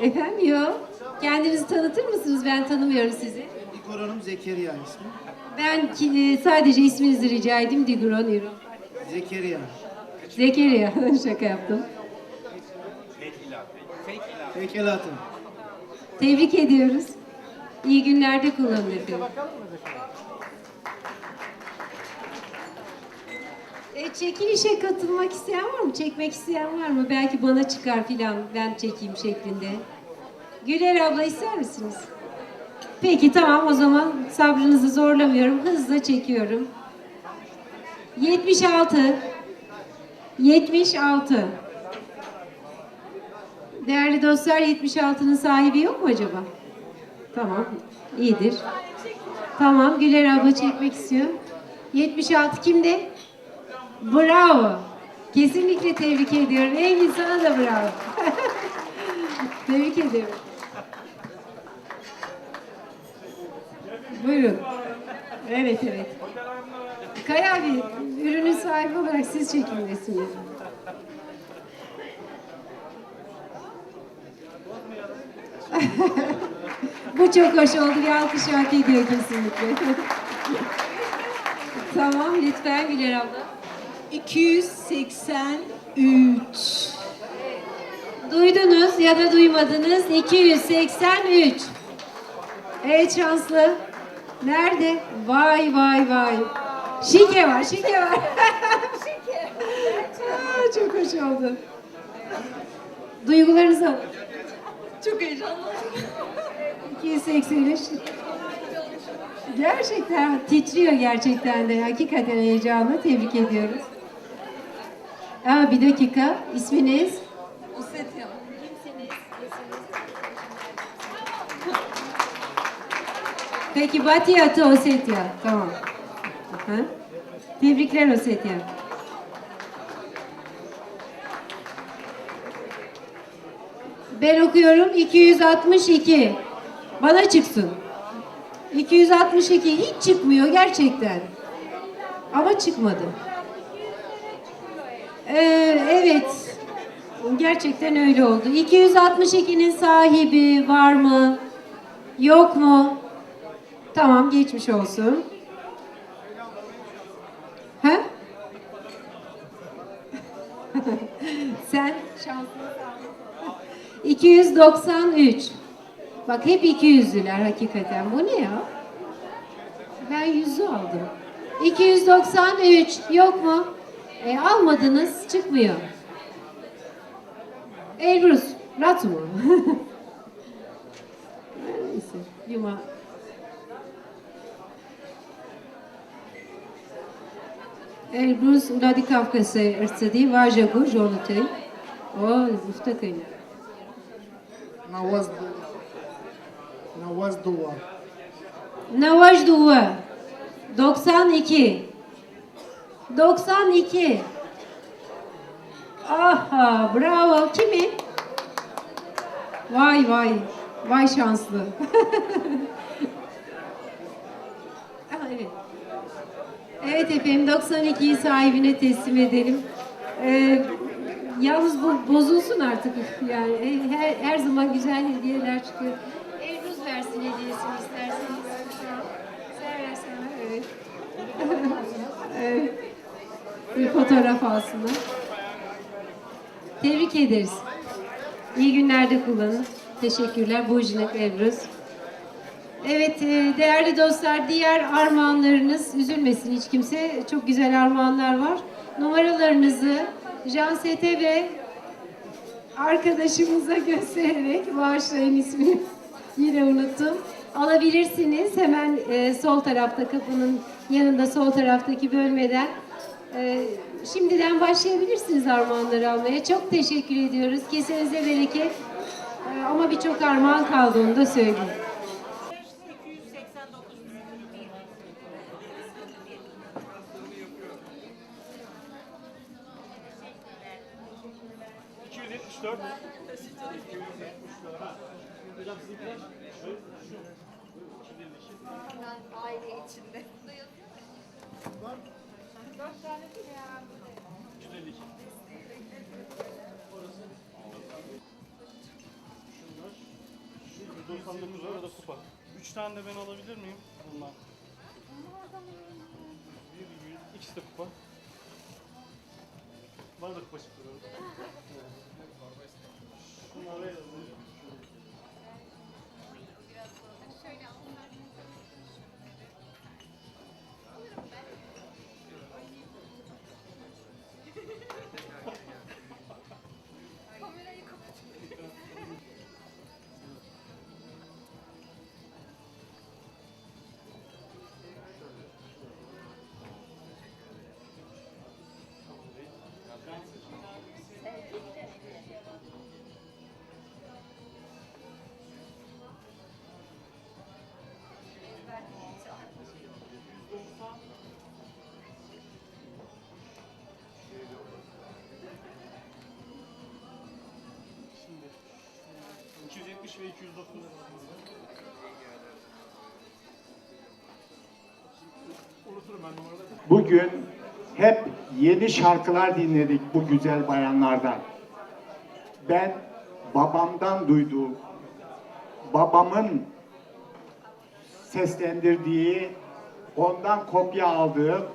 Efendim yok. Kendinizi tanıtır mısınız? Ben tanımıyorum sizi. Digor Hanım Zekeriya ismi. Ben sadece isminizi rica edeyim. Digor Niro. Zekeriya. Zekeriya. Şaka yaptım. Fekelatın. Tebrik ediyoruz. İyi günlerde kullanın efendim. Çekilişe katılmak isteyen var mı? Çekmek isteyen var mı? Belki bana çıkar filan, ben çekeyim şeklinde. Güler abla ister misiniz? Peki tamam, o zaman sabrınızı zorlamıyorum. Hızla çekiyorum. 76. 76. Değerli dostlar, 76'nın sahibi yok mu acaba? Tamam, iyidir. Tamam, Güler abla çekmek istiyor. 76 kimde? Bravo. Kesinlikle tebrik ediyorum. Engin sana da bravo. Tebrik ediyorum. Buyurun. Evet. Kaya abi, ürünün sahibi olarak siz çekin resimleri. Bu çok hoş oldu. Bir alkış hak ediyor kesinlikle. Tamam, lütfen Güler abla. 283. Duydunuz ya da duymadınız. 283. Evet şanslı. Nerede? Vay. Şike var. Çok hoş oldu. Duygularınızı alın. Çok heyecanlı. 283. Gerçekten titriyor gerçekten de. Hakikaten heyecanlı. Tebrik ediyoruz. Bir dakika. İsminiz? Osetya. Peki Batı Osetya. Tamam. Tebrikler Osetya. Ben okuyorum. 262. Bana çıksın. 262 hiç çıkmıyor gerçekten. Ama çıkmadı. Evet. Gerçekten öyle oldu. 262'nin sahibi var mı? Yok mu? Tamam, geçmiş olsun. Ha? Sen şanslı. 293. Bak hep 200'lüler hakikaten. Bu ne ya? Ben 100'ü aldım. 293 yok mu? Almadınız, çıkmıyor. Elbrus, Ratu mu? Neyse, Yuma. Elbrus, Uladi Kafkas'a irtsadi, Vajagu, Jornutay. O, zıftakayım. Nawaz Dua. Navaj Duva. 92. 92. Aha, bravo. Kimin? Vay vay. Vay şanslı. Evet. Evet efendim, 92'yi sahibine teslim edelim. Yalnız bu bozulsun artık. Yani her zaman güzel hediyeler çıkıyor. Elbrus versin hediyesini isterseniz. Sen versen, evet. Evet. Bir fotoğraf alsınlar. Tebrik ederiz. İyi günlerde kullanın. Teşekkürler. Bujinek Elbrus. Evet değerli dostlar, diğer armağanlarınız üzülmesin hiç kimse. Çok güzel armağanlar var. Numaralarınızı Jansete ve arkadaşımıza göstererek, bağışlayın ismini yine unuttum, alabilirsiniz. Hemen sol tarafta, kapının yanında sol taraftaki bölmeden. Şimdiden başlayabilirsiniz armağanları almaya. Çok teşekkür ediyoruz. Kesenize bereket. Ama birçok armağan kaldı, onu da söyleyeyim. Aile içinde. Dört tane değil ya. 152. Şunlar. 199 var, o da kupa. 3 tane de ben alabilir miyim? Bunlar. Bir 100, ikisi de kupa. Bana da kupa çıktı. Şunları yazdım. Şimdi 270 ve 209. Unuturum ben numaraları. Bugün hep yeni şarkılar dinledik bu güzel bayanlardan. Ben babamdan duyduğum, babamın seslendirdiği, ondan kopya aldığım,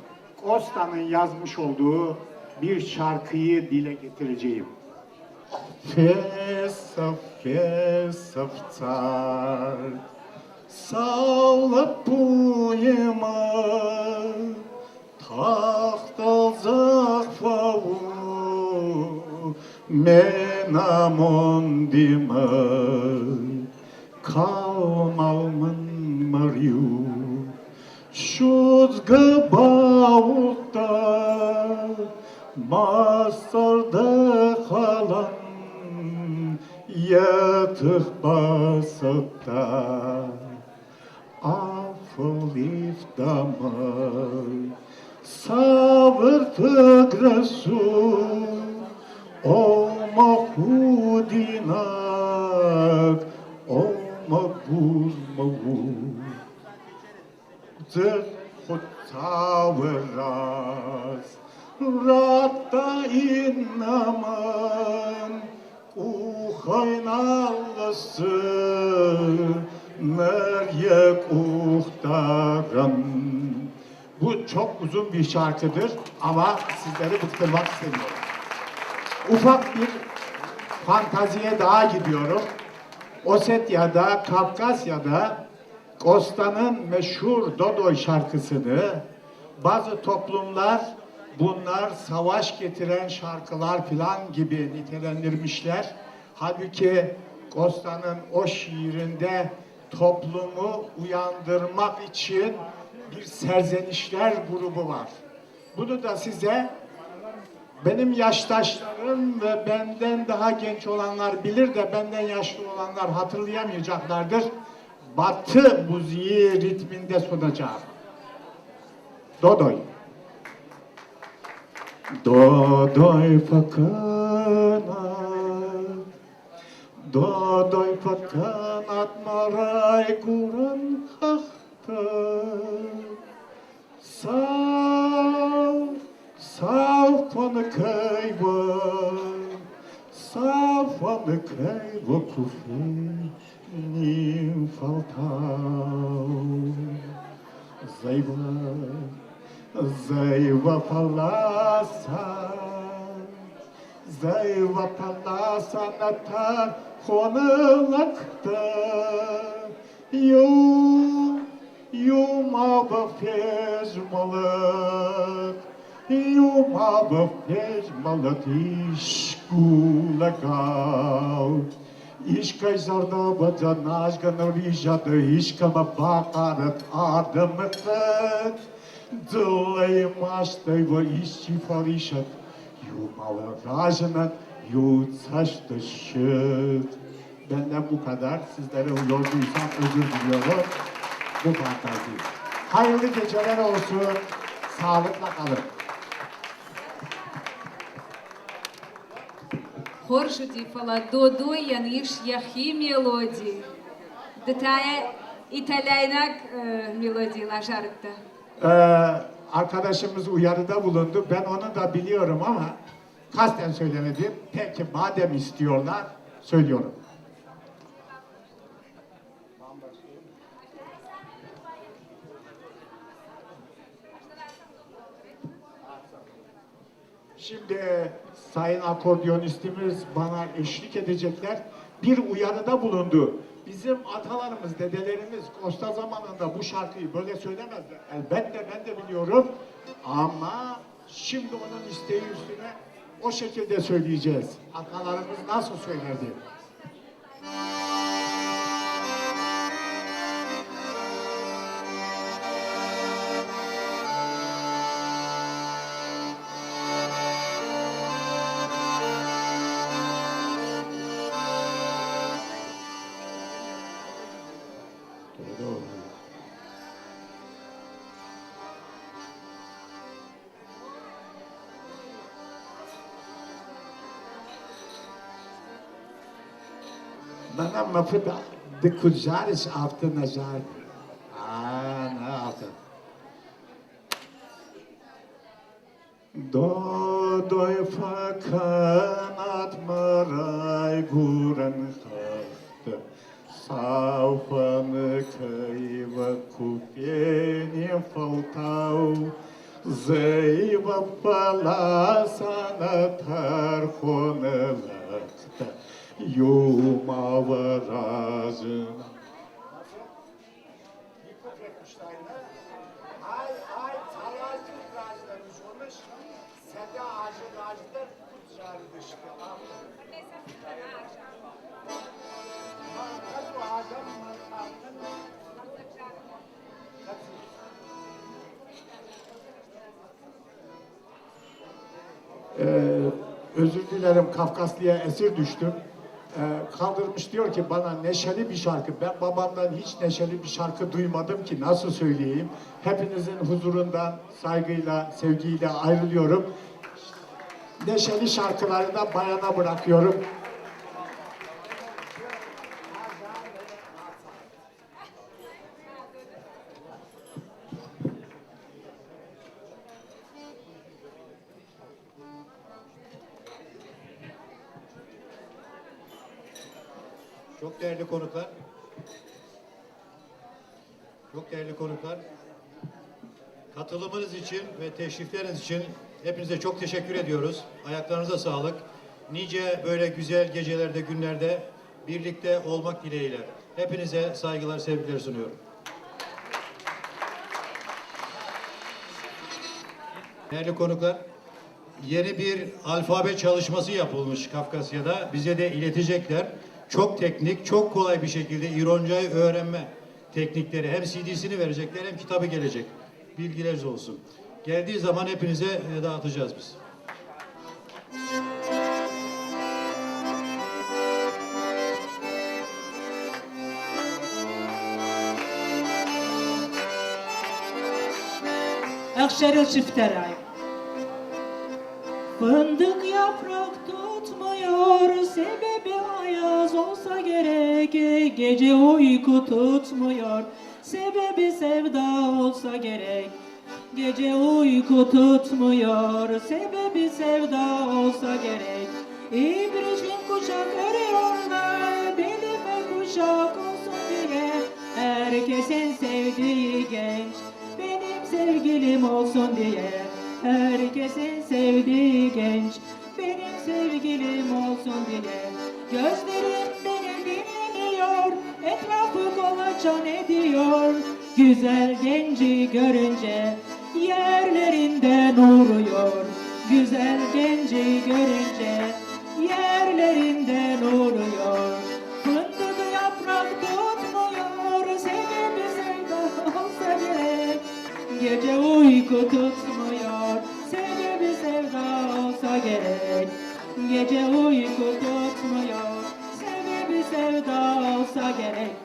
Kosta'nın yazmış olduğu bir şarkıyı dile getireceğim. Fesaf fesaf car, sağlık buyuma, tahta zakfavu, menamon dimay, kalmamın mariu, şuzga bağutta, masarda kalan, yatık basıtta, afıl iftamay, savırtık resul, o mahudina, zır hutsaveras Ratta innamın uhaynallısı Meryek uhtarın. Bu çok uzun bir şarkıdır ama sizleri bıktırmak istemiyorum. Ufak bir fantaziye daha gidiyorum. Osetya'da, Kafkasya'da Kosta'nın meşhur Dodoy şarkısını bazı toplumlar bunlar savaş getiren şarkılar filan gibi nitelendirmişler. Halbuki Kosta'nın o şiirinde toplumu uyandırmak için bir serzenişler grubu var. Bunu da size benim yaştaşlarım ve benden daha genç olanlar bilir de benden yaşlı olanlar hatırlayamayacaklardır. Batı müziği ritminde sunacağım. Dodoy. Dodoy fakanat, Dodoy fakanat maray kuran hakta. Sav fanı kayva, sav fanı kayva kufenim faltav. Zayva palasa, zayva palasa nata konulakta. Yuma fezmalık, yuma fezmalık işkulagav. İşkay zarda bacanaj ganorijadı, işkama bakarat adamıtık. Dılay maçtay ve işçi falişat, yumalı rajınat, yutsaştı şıt. Benden bu kadar. Sizlere yorduysam özür diliyorum. Bu fantazi. Hayırlı geceler olsun. Sağlıkla kalın. Хоршуті фала додой яныш яхи мелодии. Детая İtalyanak melodiler şarkıda. Arkadaşımız uyarıda bulundu. Ben onu da biliyorum ama kasten söylemedim. Peki madem istiyorlar söylüyorum. Şimdi sayın akordiyonistimiz bana eşlik edecekler. Bir uyarıda bulundu. Bizim atalarımız, dedelerimiz Kosta zamanında bu şarkıyı böyle söylemezler. Elbette ben de biliyorum. Ama şimdi onun isteği üstüne o şekilde söyleyeceğiz. Atalarımız nasıl söylerdi? Bana mafıda de kucares after nazar. Ne altı? Dodoy fakanat maray guran haftı. Savfanı kayva kufeni faltav. Zeyva palasana tarhonelakta. Yuma varazın. Özür dilerim, Kafkaslı'ya esir düştüm. Kaldırmış diyor ki bana neşeli bir şarkı. Ben babamdan hiç neşeli bir şarkı duymadım ki nasıl söyleyeyim. Hepinizin huzurundan saygıyla, sevgiyle ayrılıyorum. Neşeli şarkıları da bayana bırakıyorum. Çok değerli konuklar. Çok değerli konuklar. Katılımınız için ve teşrifleriniz için hepinize çok teşekkür ediyoruz. Ayaklarınıza sağlık. Nice böyle güzel gecelerde, günlerde birlikte olmak dileğiyle. Hepinize saygılar, sevgiler sunuyorum. Değerli konuklar, yeni bir alfabe çalışması yapılmış Kafkasya'da. Bize de iletecekler. Çok teknik, çok kolay bir şekilde İroncayı öğrenme teknikleri. Hem CD'sini verecekler hem kitabı gelecek. Bilgileriniz olsun. Geldiği zaman hepinize dağıtacağız biz. Akşarı çifteray. Fındık yaprak tutmuyor, sebebi ayaz olsa gerek. Gece uyku tutmuyor, sebebi sevda olsa gerek. Gece uyku tutmuyor, sebebi sevda olsa gerek. İbrişim kuşak örüyorlar, belime kuşak olsun diye. Herkesin sevdiği genç, benim sevgilim olsun diye. Herkesin sevdiği genç, benim sevgilim olsun diye. Gözlerim beni dinliyor, etrafı kolaçan ediyor. Güzel genci görünce yerlerinden uğruyor. Güzel genci görünce yerlerinden uğruyor. Fındık yaprak tutmuyor, sebebi sevda olsa gerek. Gece uyku tutmuyor, sebebi sevda olsa gerek. Gece uyku tutmuyor, sebebi sevda olsa gerek.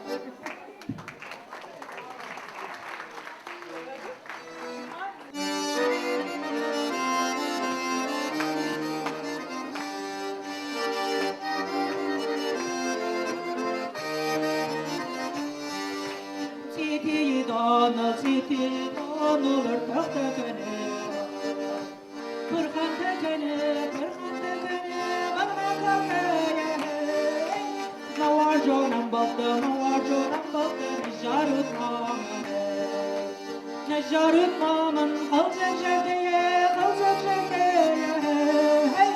Titiyi donulur tahta kene. Kırkan tekene, bana kakaya. Navar jonam baktı, neşarut mamın, kalacak şevkeye. Hey,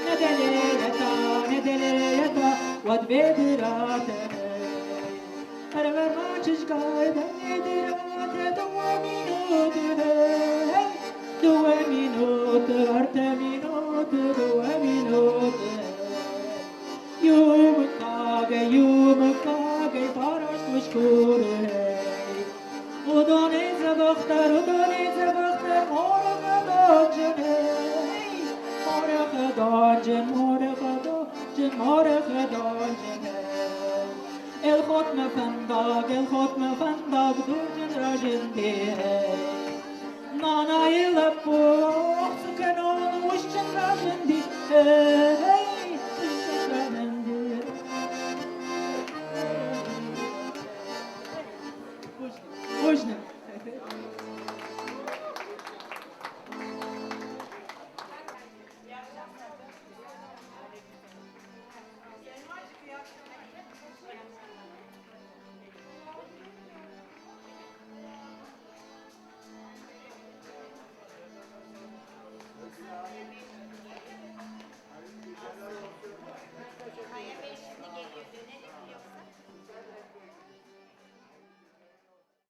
ne deli yata, vad bedirate. Arver maçış kayda nedirate, 2 minuti, arte minuti, 2 minuti. Yumkage, paraş kuşkuru hey. Udonize bakhtar, moraka donjen hey. Moraka donjen hey. El khotme fandag, durjen rajindi hey. Nana ilappo, sukan ol, ushchen rajindi hey.